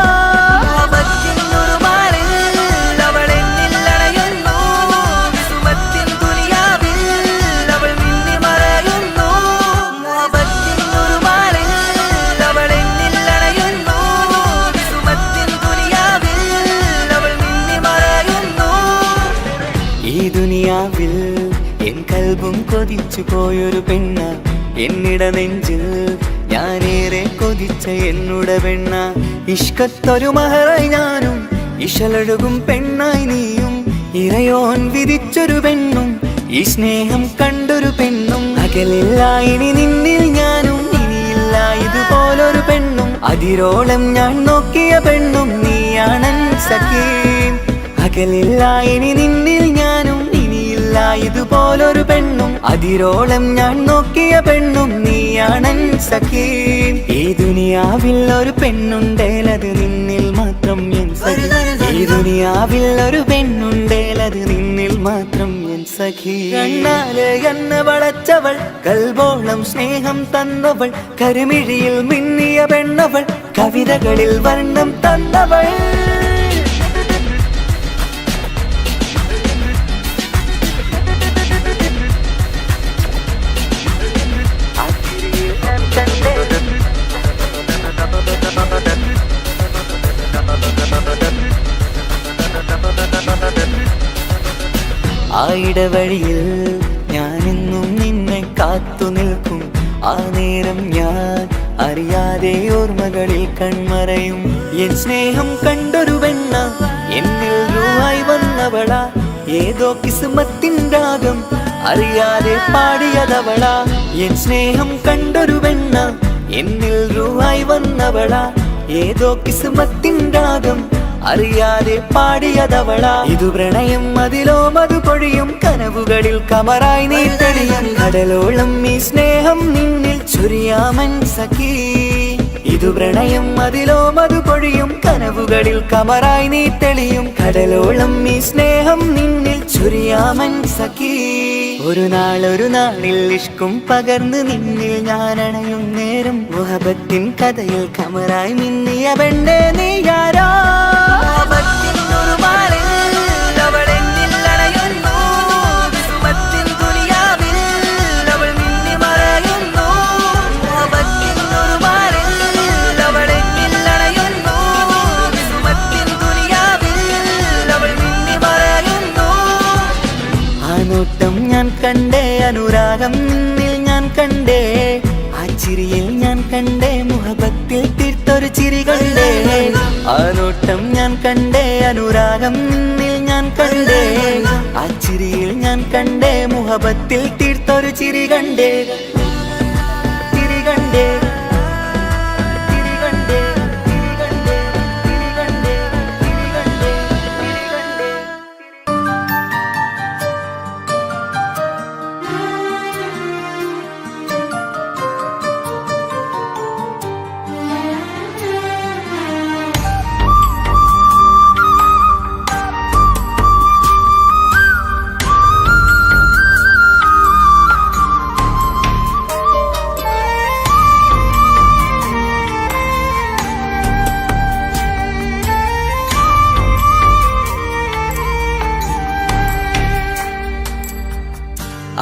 ഈ ദുനിയാവിൽ എൻ കൽബും കൊതിച്ചു പോയൊരു പെണ്ണ, എന്നിട നെഞ്ചിൽ ഞാനേറെ കൊതിച്ച എന്നുട പെണ്ണ. ഇഷ്കത്തൊരു മഹറായി ഞാനും, ഇശലൊഴുകും പെണ്ണായി നീയും, ഇറയോൻ വിധിച്ചൊരു പെണ്ണും, ഈ സ്നേഹം കണ്ടൊരു പെണ്ണും. അകലില്ല ഇനി നിന്നിൽ ഞാനും, ഇനിയില്ല ഇതുപോലൊരു പെണ്ണും. അതിരോളം ഞാൻ നോക്കിയ പെണ്ണും നീയാണൻ സഖീ. അകലില്ല ഇനി നിന്നിൽ ഞാനും, ഇനിയില്ല ഇതുപോലൊരു പെണ്ണും. അതിരോളം ഞാൻ നോക്കിയ പെണ്ണും നീയാണൻ സഖീ. ഈ ദുനിയാവിൽ ഒരു പെണ്ണുണ്ടേലത് നിന്നിൽ മാത്രം എൻ സഖി. ഈ ദുനിയാവിൽ ഒരു പെണ്ണുണ്ടേലത് നിന്നിൽ മാത്രം എൻ സഖി. കണ്ണാല് എന്നെ വളച്ചവൾ, കൽബോളം സ്നേഹം തന്നവൾ, കരിമിഴിയിൽ മിന്നിയ പെണ്ണവൾ, കവിതകളിൽ വർണ്ണം തന്നവൾ. ആ ഇടവഴിയിൽ ഞാനെന്നും നിന്നെ കാത്തു നിൽക്കും, ആ നേരം ഞാൻ അറിയാതെ ഓർമ്മകളിൽ കൺമറയും. എൻ സ്നേഹം കണ്ടൊരു പെണ്ണ, എന്നിൽ രൂപായി വന്നവളാ, ഏതോ കിസ്മത്തിൻ രാഗം അറിയാതെ പാടിയതവളാ. എൻ സ്നേഹം കണ്ടൊരു പെണ്ണ, എന്നിൽ രൂപായി വന്നവളാ, ഏതോ കിസ്മത്തിൻ രാഗം അറിയാതെ പാടിയതവളാ. ഇതു പ്രണയം അതിലോ മധു പൊഴിയും, കനവുകളിൽ കമറായി നീ തെളിയും. കടലോളം ഈ സ്നേഹം നിന്നിൽ ചൊരിയാമൻ സഖീ. ഇതു പ്രണയം അതിലോ മധു പൊഴിയും, കനവുകളിൽ കമറായി നീ തെളിയും. കടലോളം ഈ സ്നേഹം നിന്നിൽ ചൊരിയാമൻ സഖീ. ഒരു നാളിൽ ഇഷ്കും പകർന്ന് നിന്നിൽ ഞാൻ അണയും നേരം, മുഹബത്തിൻ കഥയിൽ കമറായി മിന്നിയ പെണ്ണേ നീയാരോ. നോട്ടം ഞാൻ കണ്ടേ, അനുരാഗം നിന്നിൽ ഞാൻ കണ്ടേ, ആ ചിരിയിൽ ഞാൻ കണ്ടേ, മുഹബത്തിൽ തീർത്തൊരു ചിരി കണ്ടേ. ആ നോട്ടം ഞാൻ കണ്ടേ, അനുരാഗം നിന്നിൽ ഞാൻ കണ്ടേ, ആ ചിരിയിൽ ഞാൻ കണ്ടേ, മുഹബത്തിൽ തീർത്തൊരു ചിരി കണ്ടേ. ചിരി കണ്ടേ.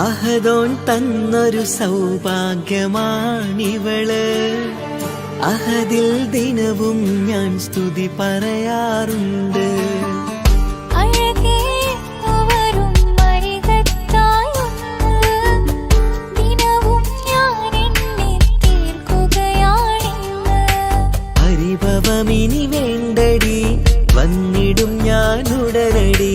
അഹദോൻ തന്നൊരു സൗഭാഗ്യമാണിവള്, അഹദിൽ ദിനവും ഞാൻ സ്തുതി പറയാറുണ്ട്. പരിഭവമിനി വേണ്ടടി, വന്നിടും ഞാൻ ഉടനടി.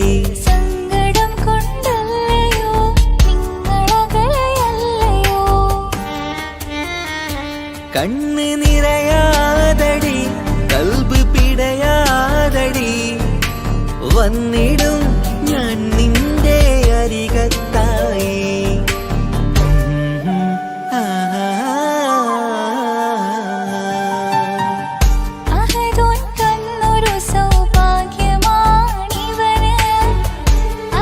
കണ്ണ് നിറയാതടി കൽബ് പിടയാതടി വന്നിടും ഞാൻ നിന്റെ അരികത്തായി അഹദോൻ തന്നൊരു സൗഭാഗ്യമാണിവന്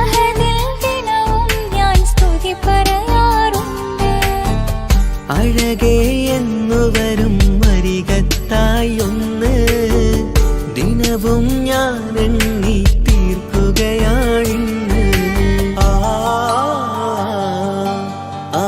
അഹദിൽ ദിനവും ഞാൻ സ്തുതി പറയാറുണ്ട് അഴകേ എന്നു വരും അരികത്തായി ഒന്ന് ദിനവും ഞാൻ എണ്ണി തീർക്കുകയാണിന്ന് ആ ആ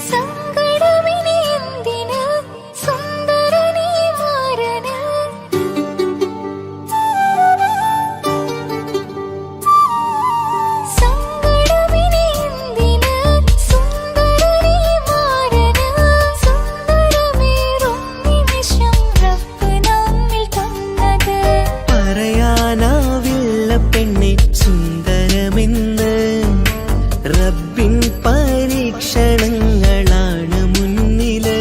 സങ്കടമിനി എന്തിന് സുന്ദരനീ മാരന് സങ്കടമിനി എന്തിന് സുന്ദരനീ മാരന് സുന്ദരമേറും നിമിഷം റബ്ബ് നമ്മിൽ തന്നത് പറയാനാവില്ല പെണ്ണെ സുന്ദരമെന്ന് റബ്ബിൻ പരീക്ഷണങ്ങളാണ് മുന്നില്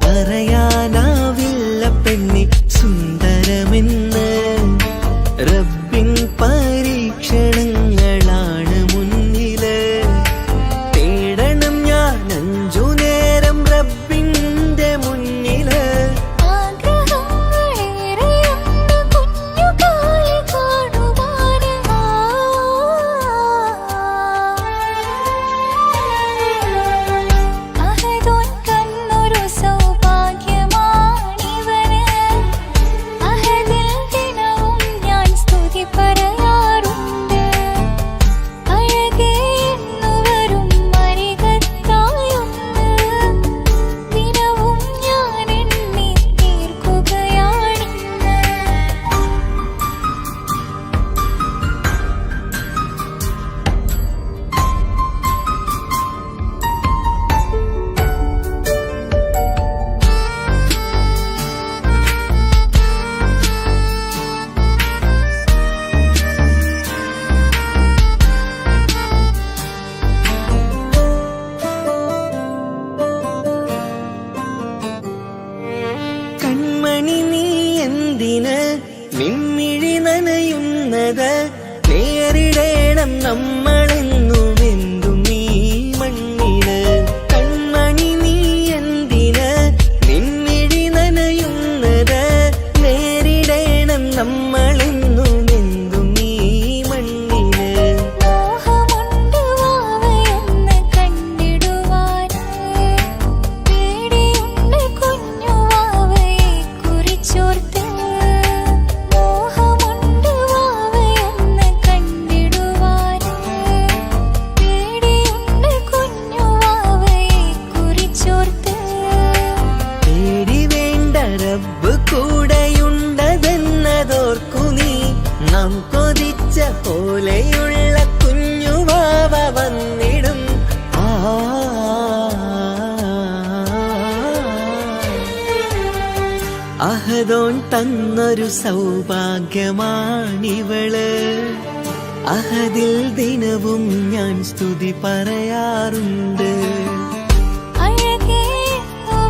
പറയാനാവില്ല പെണ്ണെ സുന്ദരമെന്ന് റബ്ബിൻ പരീക്ഷണങ്ങളാണ് മുന്നില് തേടണം ഞാൻ 5 നേരം റബ്ബിന്റെ മുന്നില് ആഗ്രഹങ്ങളേറെയുണ്ട് കുഞ്ഞുകാലി കാണുവാന് അഹദോൻ തന്നൊരു സൗഭാഗ്യമാണിവന് അഹദിൽ ദിനവും ഞാൻ സ്തുതി പറയാറുണ്ട് അഴകേ എന്നു വരും അരികത്തായൊന്ന് ദിനവും ഞാൻ എണ്ണി തീർക്കുകയാണിന്ന് കൺമണി നീ എന്തിന് നിമ്മിഴി നനയുന്നത് നേരിടേണം നമ്മളെന്നും എന്തും നീ മണ്ണില് കൺമണി നീ എന്തിന് നിമ്മിഴി നനയുന്നത് നേരിടേണം നമ്മളെന്നും എന്തും നീ മണ്ണില് മോഹമുണ്ട് വാവയൊന്ന് കണ്ടിടുവാന് പേടിയുണ്ട് കുഞ്ഞു വാവയെ കുറിച്ചോർത്ത് മോഹമുണ്ട് വാവയൊന്ന് കണ്ടിടുവാന് പേടിയുണ്ട് കുഞ്ഞു വാവയെ കുറിച്ചോർത്ത് പേടി വേണ്ട റബ്ബ് കൂടെയുണ്ടതെന്നതോർക്കു നീ നാം കൊതിച്ച പോലെയുള്ള കുഞ്ഞുവാവ വന്നിടും ആ അഹദോൻ തന്നൊരു സൗഭാഗ്യമാണിവള് അഹദിൽ ദിനവും ഞാൻ സ്തുതി പറയാറുണ്ട് അഴകേ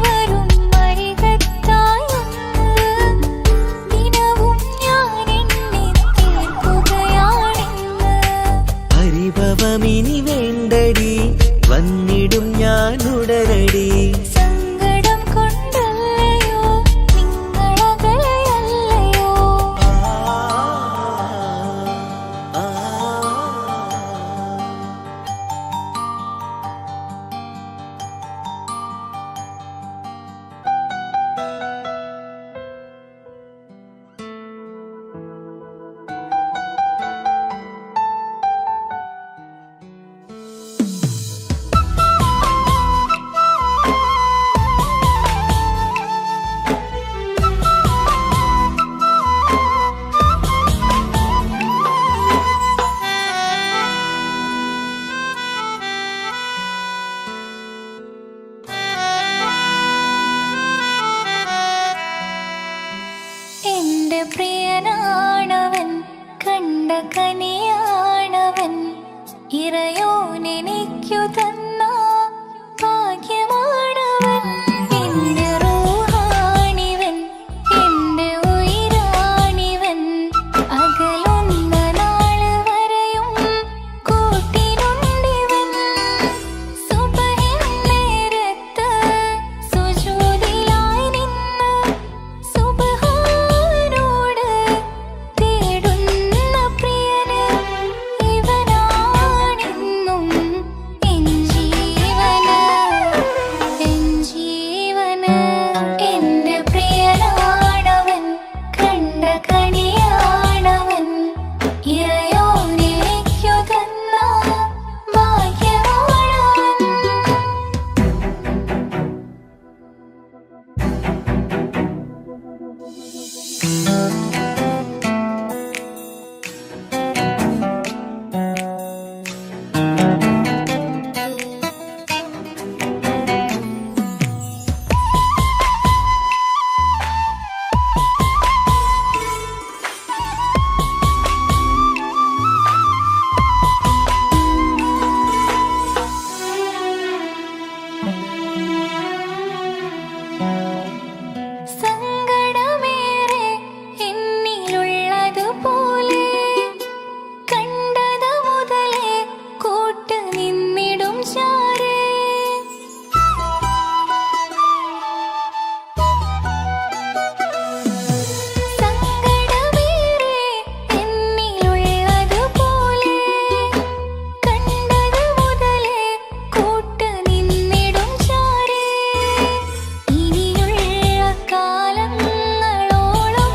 വരും അരികത്തായൊന്ന് ദിനവും ഞാൻ എണ്ണി തീർക്കുകയാണിന്ന് പരിഭവമിനി വേണ്ടടി വന്നിടും ഞാൻ ഉടനടി സങ്കടം കൊണ്ടല്ലയോ നിങ്ങളകലെയല്ലയോ ആ ഇറയോനെനിക്കു തന്ന ഭാഗ്യമാണവൻ. എന്റെ റൂഹാണിവൻ, എന്റെ ഉയിരാണിവൻ. അകലുന്ന നാള് വരെയും കൂട്ടിനുണ്ടിവൻ. സുബഹിൻ നേരത്ത് സുജൂദിലായി നിന്ന് സുബ്ഹാനോട് തേടുന്ന പ്രിയന് ഇവനാണെന്നും എൻ ജീവന്, എൻ ജീവന്. എന്റെ പ്രിയനാണവൻ, കണ്ട കണിയാണവൻ. ഇറയോനെനിക്കു തന്ന ഭാഗ്യമാണവൻ. സങ്കടമേറെ എന്നിലുള്ളതുപോലെ കണ്ടത് മുതലേ കൂട്ട് നിന്നിടും ചാരേ. സങ്കടമേറെ എന്നിലുള്ളതുപോലെ കണ്ടത് മുതലേ കൂട്ട് നിന്നിടും ചാരേ. ഇനിയുള്ള കാലങ്ങളോളം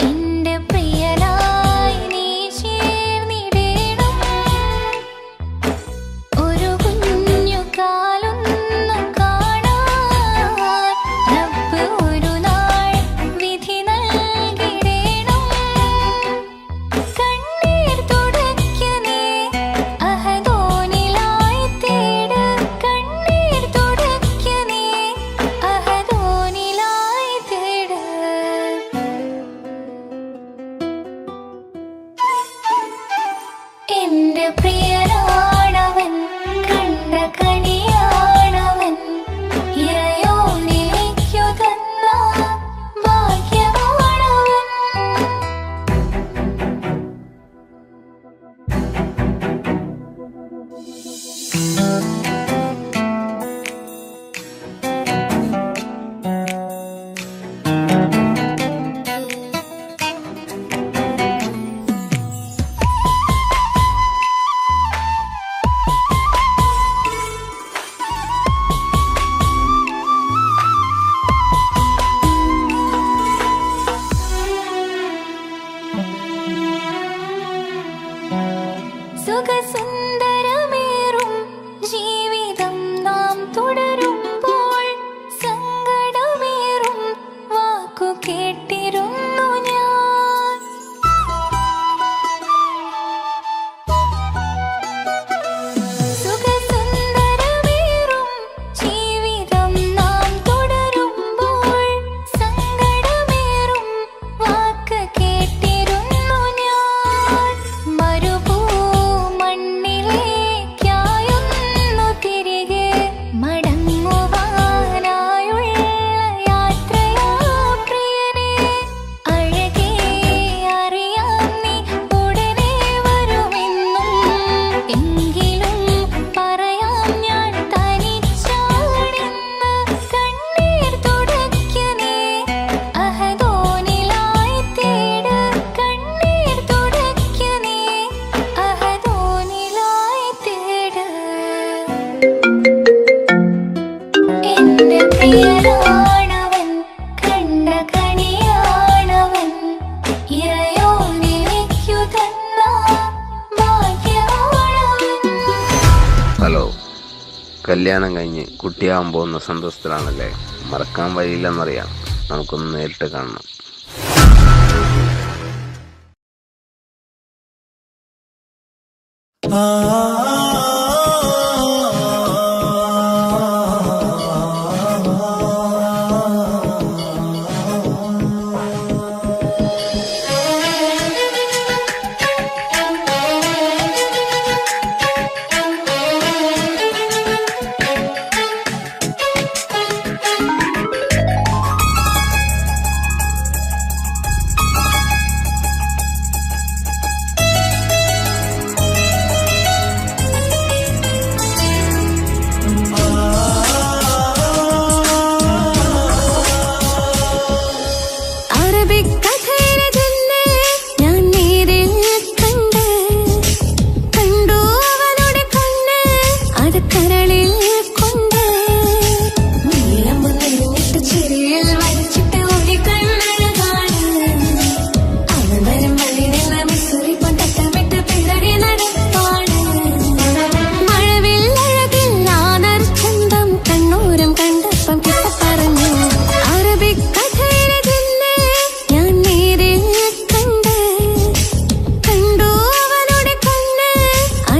എന്റെ പ്രിയനായി നീ ചേർന്നിടേണം. ഒരു കുഞ്ഞു കാലൊന്നു കാണാൻ റബ്ബ് ഒരു നാൾ വിധി നൽകിടേണം. കണ്ണീർ തുടയ്ക്കു നീ അഹദോനിലായി തേട്. കണ്ണീർ തുടയ്ക്കു നീ അഹദോനിലായി തേട്. എന്റെ പ്രിയനാണവൻ, കണ്ട കണിയാണവൻ. ഇറയോനെനിക്കു തന്ന ഭാഗ്യമാണവൻ. സുഖസുന്ദരമേറും ജീവിതം നാം തുടരുമ്പോൾ സങ്കടമേറും വാക്കു കേട്ടിരുന്നു ഞാൻ. സുഖസുന്ദരമേറും ജീവിതം നാം തുടരുമ്പോൾ സങ്കടമേറും വാക്ക് കേട്ടിരുന്നു ഞാൻ. മരുഭൂമണ്ണിലേക്കായൊന്നു തിരികെ മടങ്ങുവാനായുള്ള യാത്രയാ പ്രിയനേ. അഴകേ അറിയാം നീ ഉടനെ വരുമെന്നും. എങ്കിലും പറയാം ഞാൻ തനിച്ചാണെന്ന്. കണ്ണീർ തുടയ്ക്കു നീ അഹദോനിലായി തേട്. കണ്ണീർ തുടയ്ക്കു നീ അഹദോനിലായി തേട്. എന്റെ പ്രിയനാണവൻ, കണ്ട കണിയാണവൻ. ഇറയോനെനിക്കു തന്ന ഭാഗ്യമാണവൻ. ഹലോ, കല്യാണം കഴിഞ്ഞ് കുട്ടിയാവാൻ പോകുന്ന സന്തോഷത്തിലാണല്ലേ? മറക്കാൻ വഴിയില്ലെന്നറിയാം. നമുക്കൊന്ന് നേരിട്ട് കാണണം.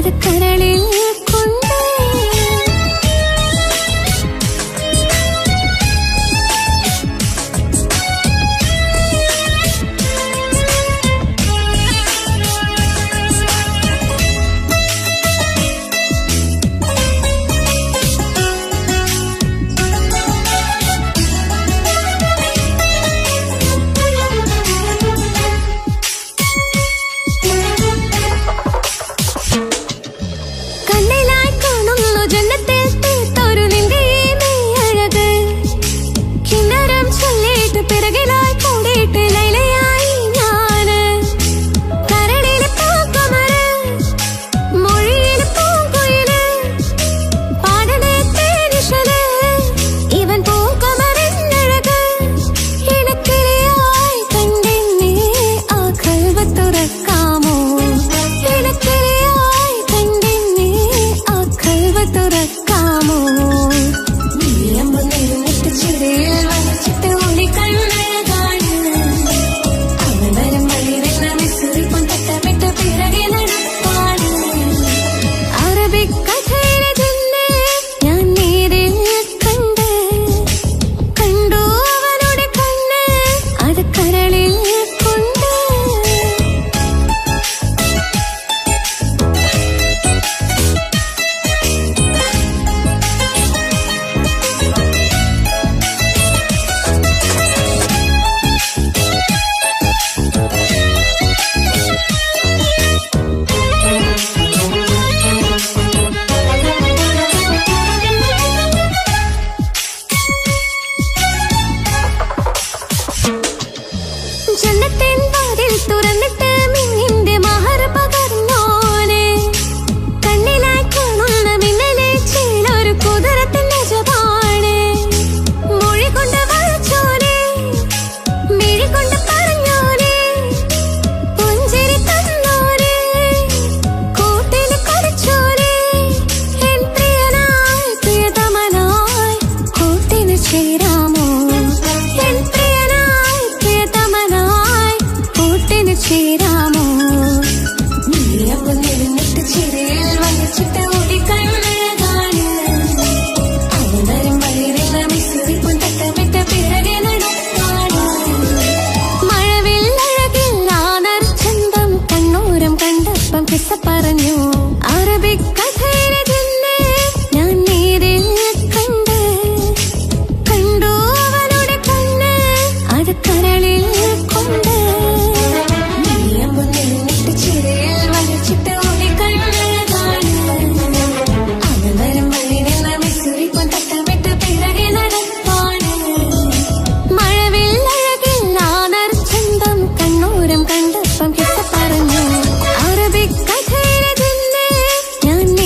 അത് കരളിൽ കൊണ്ട് ഞാൻ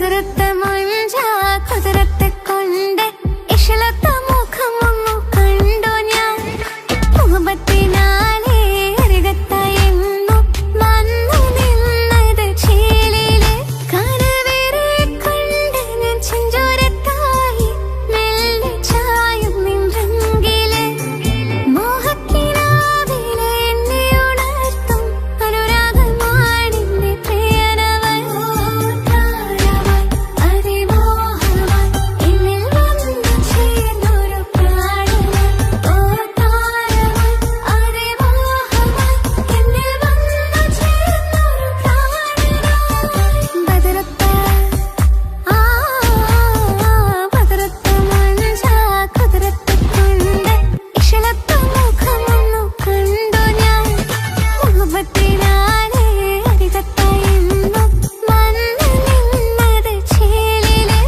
കുതിരത്തെ മഞ്ച കുതിരത്തെ കൊണ്ട് ഇഷലത്തെ മുഖമൊന്നു കണ്ടു ഞാൻ മുഹബത്തിനാലേ അരികത്തായെന്നു വന്നു നിന്നത് ചേലിലെ കനവേറെ കൊണ്ട് ഞാൻ ചെഞ്ചോരത്തായി മെല്ലെ ചായും നിன்றെങ്കിലെ മോഹക്കിനാവിലെ എന്നെ ഉണർത്തും അനുരാഗമാണിന്റെ പ്രിയനവൻ താരമായി അതിമോഹമായി എന്നിൽ വന്നു ചേർന്നൊരു പ്രാണനായി താരമായി അതിമോഹമായി എന്നിൽ വന്നു ചേർന്നൊരു പ്രാണനായി ബദറത്ത ബദറത്ത മഞ്ച കുതിരത്തെ കൊണ്ട് ഇഷലത്തെ മുഖമൊന്നു കണ്ടു ഞാൻ മുഹബത്തിനാലേ അരികത്തായെന്നു വന്നു നിന്നത് ചേലിലെ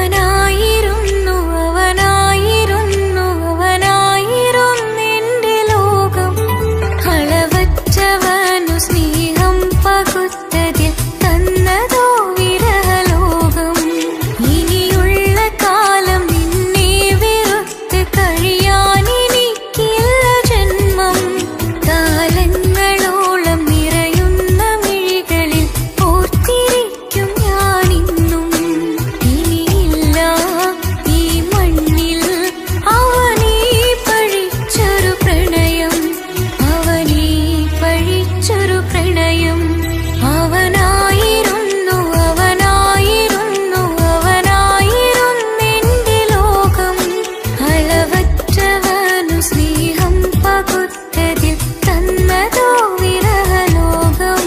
അവനായിരുന്നു അവനായിരുന്നു അവനായിരുന്നെന്റെ ലോകം അളവറ്റവനു സ്നേഹം പകുത്തതിൽ തന്നതോ വിരഹലോകം ഇനിയുള്ള കാലം നിന്നെ വെറുത്ത് കഴിയാനെനിക്കില്ല ജന്മം കാലങ്ങളോളം നിറയുന്ന മിഴികളിൽ ഓർത്തിരിക്കും ഞാനിന്നും ഇനിയില്ല ഈ മണ്ണിൽ അവനീ പഴിച്ചൊരു പ്രണയം അവനീ പഴിച്ചൊരു പ്രണയം അവനായിരുന്നു അവനായിരുന്നു അവനായിരുന്നെന്റെ ലോകം അളവറ്റവനു സ്നേഹം പകുത്തതിൽ തന്നതോ വിരഹലോകം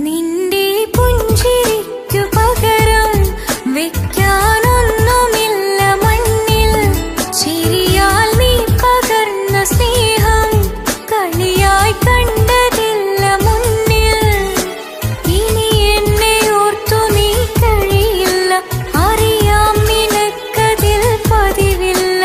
നിന്റെ പുഞ്ചിരിക്കു പകരം വെക്കാനൊന്നുമില്ല മണ്ണിൽ ചിരിയാൽ നീ പകർന്ന സ്നേഹം കളിയായി കണ്ടതില്ല മുന്നിൽ ഇനി എന്നെ ഓർത്തു നീ കഴിയില്ല അറിയാം നിനക്കതിൽ പതിവില്ല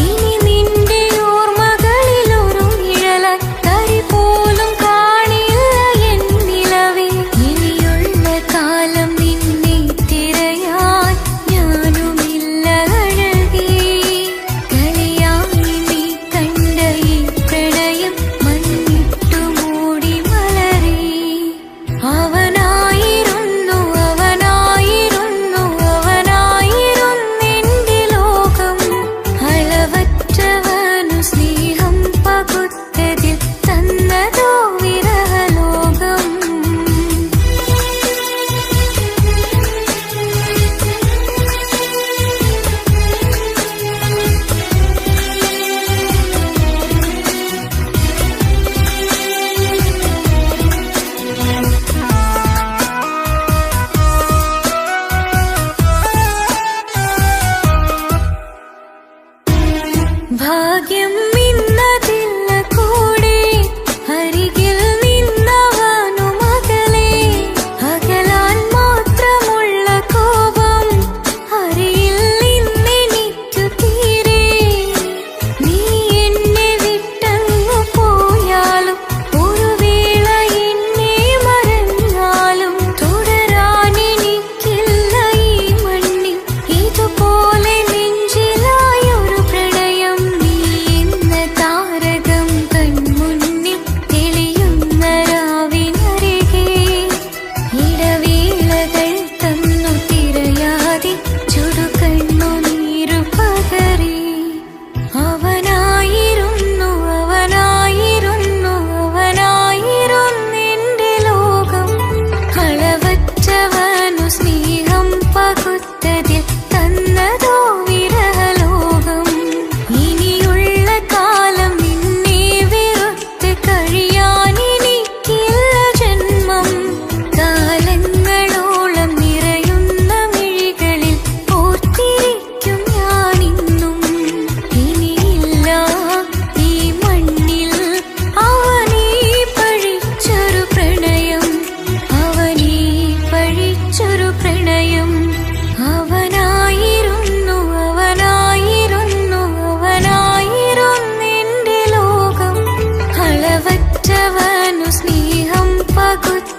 ഇനി നിന്റെ ഓർമ്മകളിൽ ഒരു നിഴലായി തരി പോലും കാണില്ല എന്നിലവേ ഇനിയുള്ള കാലം നിന്നെ തിരയാൻ ഞാനുമില്ല അഴകേ കളിയായി നീ കണ്ട ഈ പ്രണയം മണ്ണിട്ടു മൂടി മലരേ അവനായിരുന്നു അവനായിരുന്നു അവനായിരുന്നെന്റെ ലോകം അളവറ്റവനു സ്നേഹം പകുത്തതിൽ തന്നതോ വിരഹലോകം ഭാഗ്യം ഇന്നതില്ല കൂടെ അരികിൽ നിന്നവനു മകളെ അകലാൻ മാത്രമുള്ള കോപം അറിയിൽ നിന്നെനിക്കു തീരെ നീ എന്നെ വിട്ടങ്ങു പോയാലും ഒരു വേള എന്നെ മറന്നാലും തുടരാനെനിക്കില്ല ഈ മണ്ണിൽ ഇതുപോലെ നെഞ്ചിലായൊരു പ്രണയം നീ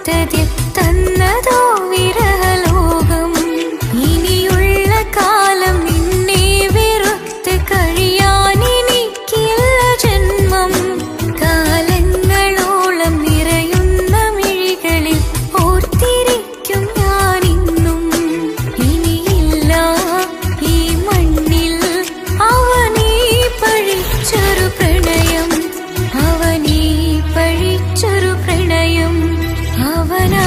സത്യത്തിൽ തന്നതോ വിരഹലോകം. ഇനിയുള്ള കാലം നിന്നെ വെറുത്ത് കഴിയാൻ എനിക്കില്ല ജന്മം. കാലങ്ങളോളം നിറയുന്ന മിഴികളിൽ ഓർത്തിരിക്കും ഞാനിന്നും. ഇനിയില്ല ഈ മണ്ണിൽ അവനീ പഴിച്ചൊരു പ്രണയം, അവനീ പഴിച്ചൊരു പ്രണയം. അവനാ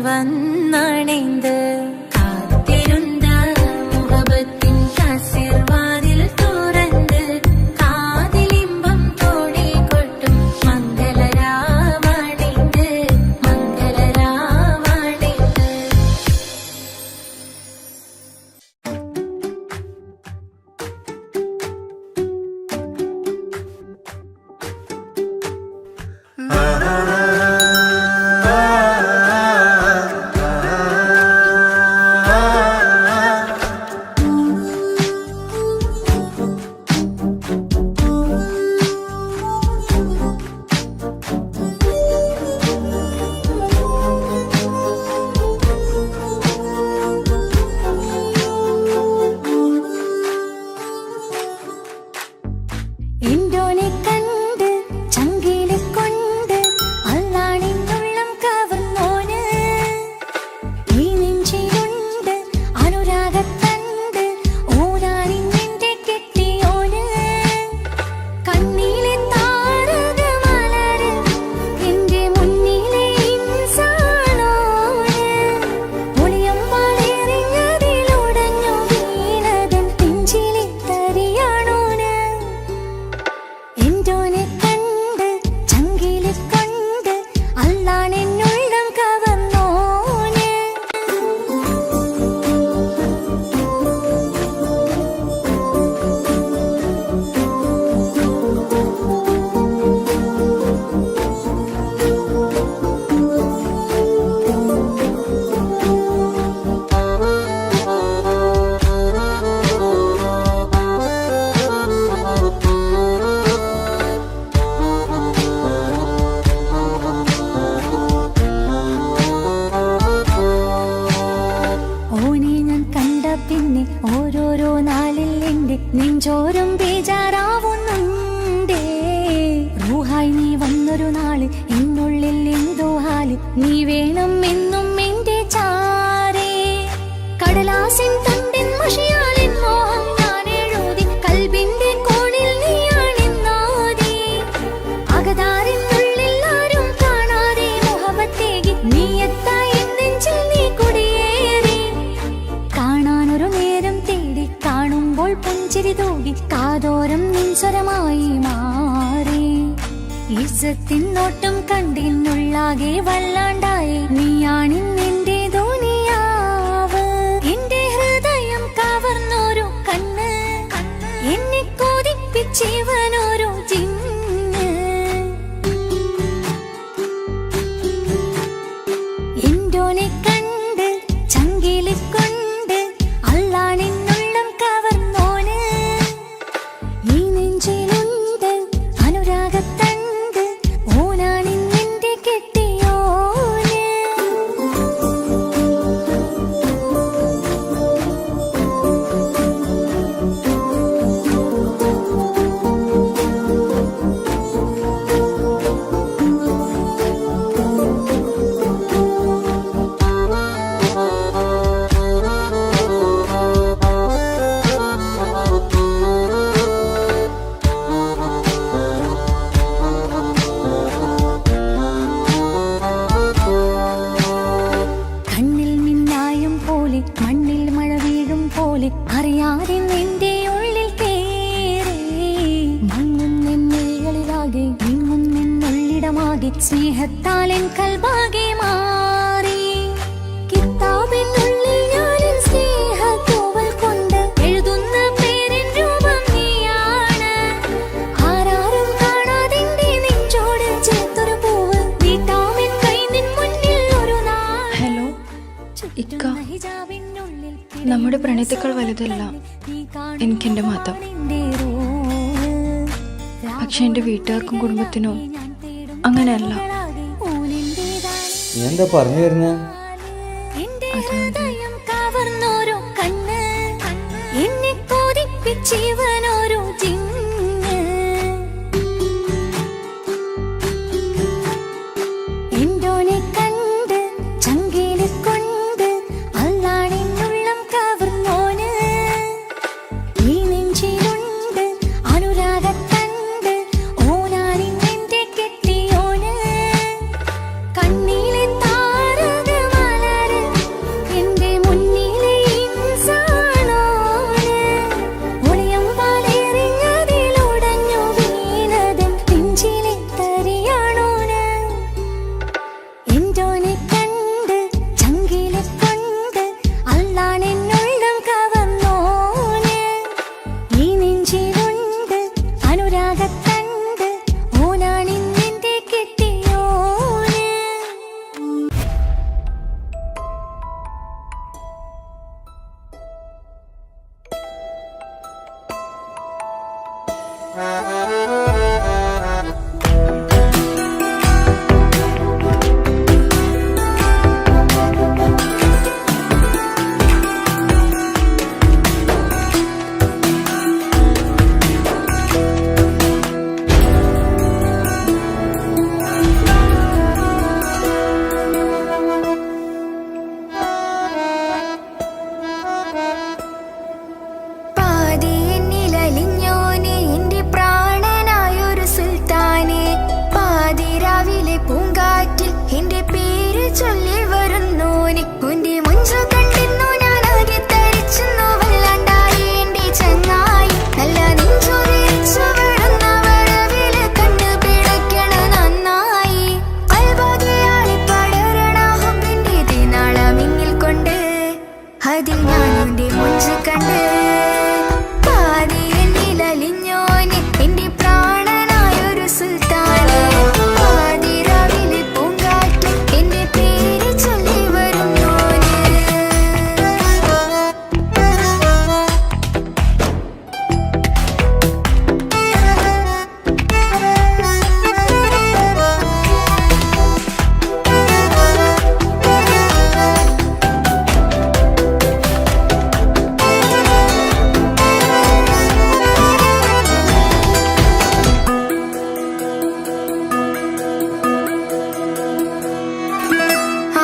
വന്നണൈந்து കാത്തിരുന്ന മുഹബത്തിൻ കസിർവാതിൽ തുറന്ന് കാതിലിമ്പം തോണി കൊട്ടും മംഗളരാവണൈந்து മംഗളരാവണൈந்து. എന്തോനെ കണ്ട് ചങ്കിലെ കൊണ്ട് അല്ലാണിന്നുള്ളം കവർന്നോന് ഈ നെഞ്ചിലുണ്ട് അനുരാഗത്തണ്ട് ഓനാനിന്നെന്റെ കെട്ടിയോന് കണ്ണിലെ താരകമലര് എന്റെ മുന്നിലെ ഇൻസാനോന് ഒളിയമ്പാളെറിഞ്ഞതിലുടഞ്ഞു വീണതൻ നെഞ്ചിലെ തരിയാണോന് എന്തോനെ കണ്ട് ചങ്കിലെ കൊണ്ട് അല്ലാണെന്നുള്ളം കവർന്നോന്. ഓനെ ഞാൻ കണ്ട പിന്നെ ഓരോരോ നാളിൽ എന്റെ നെഞ്ചോരം ബേജാറാവുന്നുണ്ടേ. റൂഹായി നീ വന്നൊരു നാള് എന്നുള്ളിൽ എന്തോ ഹാല് നീ വേണം എന്നും എന്റെ ചാരേ. കടലാസിൻ തണ്ടിൻ മഷിയാലിൻ മോഹം ഞാൻ എഴുതി കൽബിന്റെ കോണിൽ നീയാണെന്നാതി. അകതാരിനുള്ളിൽ ആരും കാണാതെ മുഹബത്തേകി നീ എത്തായി നെഞ്ചിൽ നീ കുടിയേറി. കാണാനൊരു നേരം തേടി കാണുമ്പോൾ പുഞ്ചിരി തൂകി കാതോരം നിൻസ്വരമായി മാറി. ഇസ്സത്തിൻ നോട്ടം കണ്ടിന്നുള്ളാകെ വല്ലാണ്ടായി നീയാണിന്നെന്റെ ദുനിയാവ്. എന്റെ ഹൃദയം കവർന്നോരു കണ്ണ് എന്നെ കൊതിപ്പിച്ചിവനോരു ജിന്ന്. എന്തോനെ കണ്ട് ചങ്കിലെ കൊണ്ട് അല്ലാണെന്നുള്ളം കവർന്നോന് ഈ നെഞ്ചിലുണ്ട് അനുരാഗത്തണ്ട് ഓനാണിന്നെന്റെ കെട്ടിയോന്. കണ്ണിൽ മിന്നായം പോലെ മണ്ണിൽ മഴ വീഴും പോലെ അറിയാതെ നിന്റെ ഉള്ളിൽ കേറി. മങ്ങുന്നെന്നുള്ളിലാകെ നീങ്ങുന്നെന്നുള്ളിടമാകെ സ്നേഹത്താൽ എൻ കൽബാകെ മാറി. കിതാബിനുള്ളിൽ ഞാനെൻ സ്നേഹത്തൂവൽ കൊണ്ട് എഴുതുന്ന പേരിൻ രൂപം നീയാണ്. ആരാരും കാണാതെന്റെ നെഞ്ചോട് ചേർത്തൊരു പൂവ് നീട്ടാമെൻ കൈ നിൻ മുന്നിൽ ഒരു നാൾ. ഹലോ ഇക്ക, നമ്മുടെ പ്രണയത്തേക്കാൾ വലുതല്ല എനിക്കെന്റെ മതം. പക്ഷെ എന്റെ വീട്ടുകാർക്കും കുടുംബത്തിനോ അങ്ങനെയല്ല. നീ എന്താ പറഞ്ഞു വരുന്നത്? കവർന്നോരോ കണ്ണ് എന്നെ കൊതിപ്പിച്ചിവനോരോ ജിന്ന്. എന്തോനെ കണ്ട് ചങ്കിലെ കൊണ്ട് അല്ലാണെന്നുള്ളം കവർന്നോന് ഈ നെഞ്ചിലുണ്ട് അനുരാഗത്തണ്ട് ഓനാനിന്നെന്റെ കെട്ടിയോന്. കണ്ണിലെ താരകമല പാതിയെന്നിലലിഞ്ഞോനെ എന്റെ പ്രാണനായൊരു സുൽത്താനെ പാതിരാവിലെ പൂങ്കാറ്റിൽ എന്റെ പേര് ചൊല്ലി വരുന്നോനെ ഉന്റെ മുഞ്ചു കണ്ടിരുന്നു ഞാൻ ആകെ തരിച്ചെന്നു വല്ലാണ്ടായി എന്റെ ചങ്ങായി നല്ല നെഞ്ചു വിരിച്ചു വിടുന്ന വരവില് കണ്ണു പിടയ്ക്കണ നന്നായി അൽബാഗയാളി പടരണ ഹുബിന്റെ ദിനാള മിന്നിൽ കൊണ്ട് അതിൽ ഞാൻ എന്റെ മുഞ്ചു കണ്ട് പാതിയെന്നിലലിഞ്ഞോനെ എന്റെ പ്രാണനായൊരു സുൽത്താനെ പാതിരാവിലെ പൂങ്കാറ്റിൽ എന്റെ പേര് ചൊല്ലി വരുന്നോനെ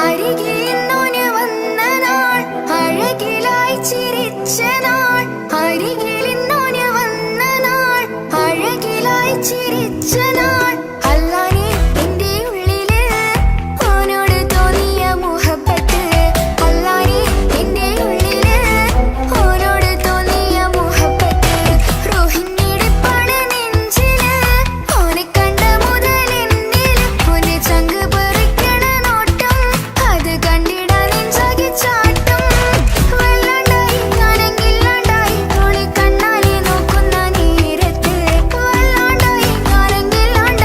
അരികിലിന്നോന് വന്ന നാൾ അഴകിലായി ചിരിച്ച നാൾ അരികിലിന്നോന് വന്ന നാൾ അഴകിലായി ചിരിച്ച നാൾ അല്ലാനെ എന്റെ ഉള്ളില് ഓനോട് തോന്നിയ മുഹബത്ത് അല്ലാനെ എന്റെ ഉള്ളില് ഓനോട് തോന്നിയ മുഹബത്ത് റോഹിണിടിപ്പാണ് നെഞ്ചില് ഓനെ കണ്ട മുതൽ എന്നില് ഓന്റെ ചങ്ക് പറിക്കണ നോട്ടം അത് കണ്ടിടാൻ നെഞ്ചാകെ ചാട്ടം വല്ലാണ്ടായി ഞാനെങ്കില്ലാണ്ടായി ഓളെ കണ്ണാലെ നോക്കുന്ന നേരത്ത് വല്ലാണ്ടായി ഞാനെങ്കില്ലാണ്ടായി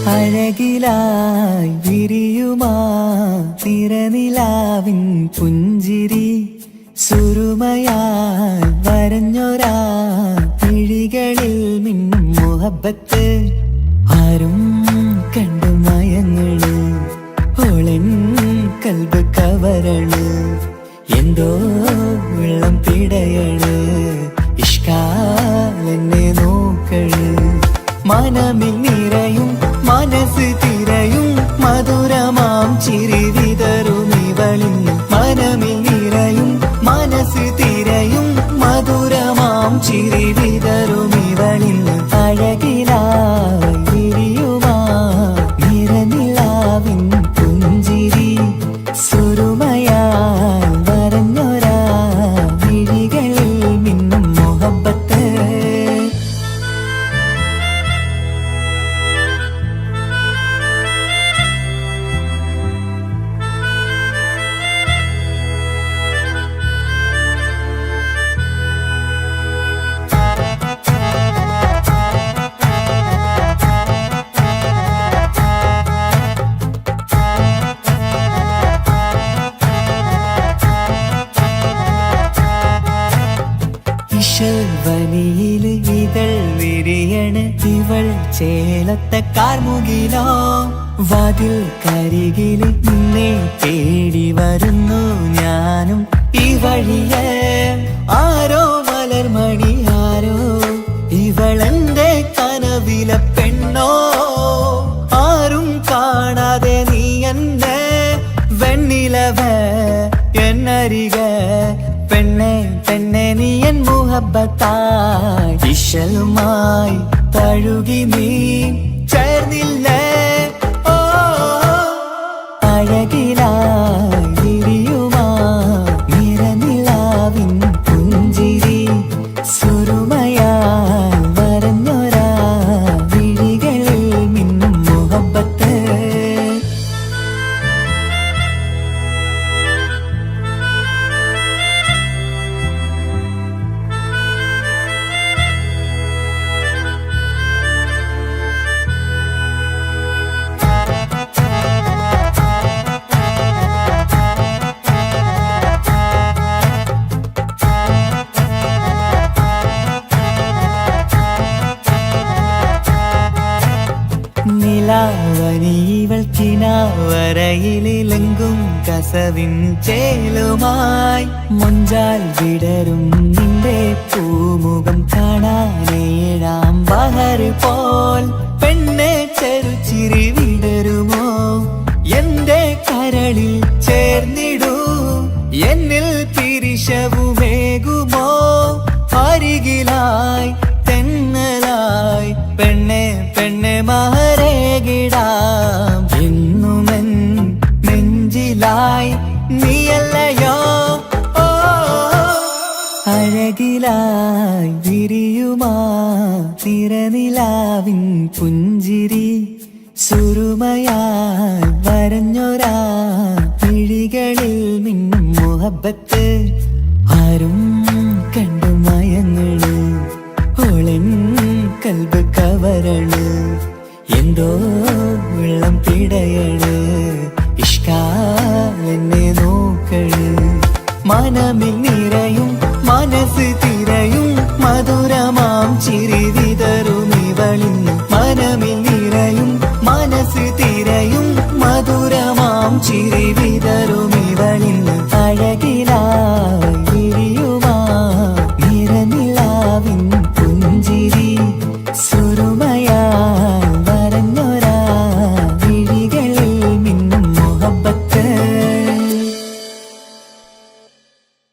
അഴകിലായി വിരിയുമാ തിരനിലാവിൻ പുഞ്ചിരി സുരുമയായി വരഞ്ഞൊരാ കിഴികളിൽ മിന്നും മുഹബത്ത് ആരും കണ്ടു മയങ്ങള് ഓളൻ കൽബ് കവരണ് എന്തോ വെള്ളം പിടയണ് ഇഷ്കാലെന്നെ നോക്കള് മനമിൽ നിറയും മനസ്സ് തിരയും മധുരമാം ചിരി വിതറും ഇവളിൻ മനമിൽ നിറയും മനസ്സ് തിരയും മധുരമാം ചിരി വിതറും ഇവളിൻ അഴകിലായി വിരിയുമാ നിറനിലാവിൻ പുഞ്ചിരി സുരുമയാൽ വരഞ്ഞൊരാ വിഴികളിൽ മിന്നും മുഹബത്ത് വനിയില് ഇതൾ വിരിയണ് ഇവൾ ചേലത്തെ കാർമുകിലോ വാതിൽ കരികില് നിന്നെ തേടി വരുന്നു ഞാനും ഈ വഴിയെ ആരോ മലർമണി ആരോ ഇവളെന്റെ കനവിലെ പെണ്ണോ ആരും കാണാതെ നീ എന്നെ വെണ്ണിലവ എന്നരിക പെണ്ണെ പെണ്ണെ നീ എൻ മുഹബത്തായി ഇശലുമായി തഴുകി നീ ചേർന്നില്ലേ ഓ അഴകിലായി വിരിയുമാ നിറനിലാവിൻ പുഞ്ചിരി സുരുമയാൽ വരഞ്ഞൊരാ വിഴികളിൽ മിന്നും മുഹബത്ത് നിലാവനിവൾ കിനാവരയിലെങ്കും കസവിൻ ചേലുമായി മുഞ്ചാൽ വിടരും നിന്റെ പൂമുഖം കാണാനേഴാം ബഹർ പോൽ പെണ്ണെ ചെറുചിരി വിടരുമോ എന്റെ കരളിൽ ചേർന്നിടൂ എന്നിൽ പിരിശവുമേകുമോ അരികിലായി തെന്നലായി പെണ്ണെ പെണ്ണെ മഹരേകിടാം എന്നുമെൻ നെഞ്ചിലായി നീയല്ലയോ ഓ അഴകിലായി വിരിയുമാ തിരനിലാവിൻ പുഞ്ചിരി സുരുമയാൽ വരഞ്ഞൊരാ കിഴികളിൽ മിന്നും മുഹബത്ത് ആരും കണ്ടു മയങ്ങള് ഓളൻ കൽബ് കവരണ് എന്തോ വെള്ളം പിടയണ് ഇഷ്കാലെന്നെ നോക്കള് മനമിൽ നിറയും മനസ്സ് തിരയും മധുരമാം ചിരി വിതറും ഇവളിൻ മനമിൽ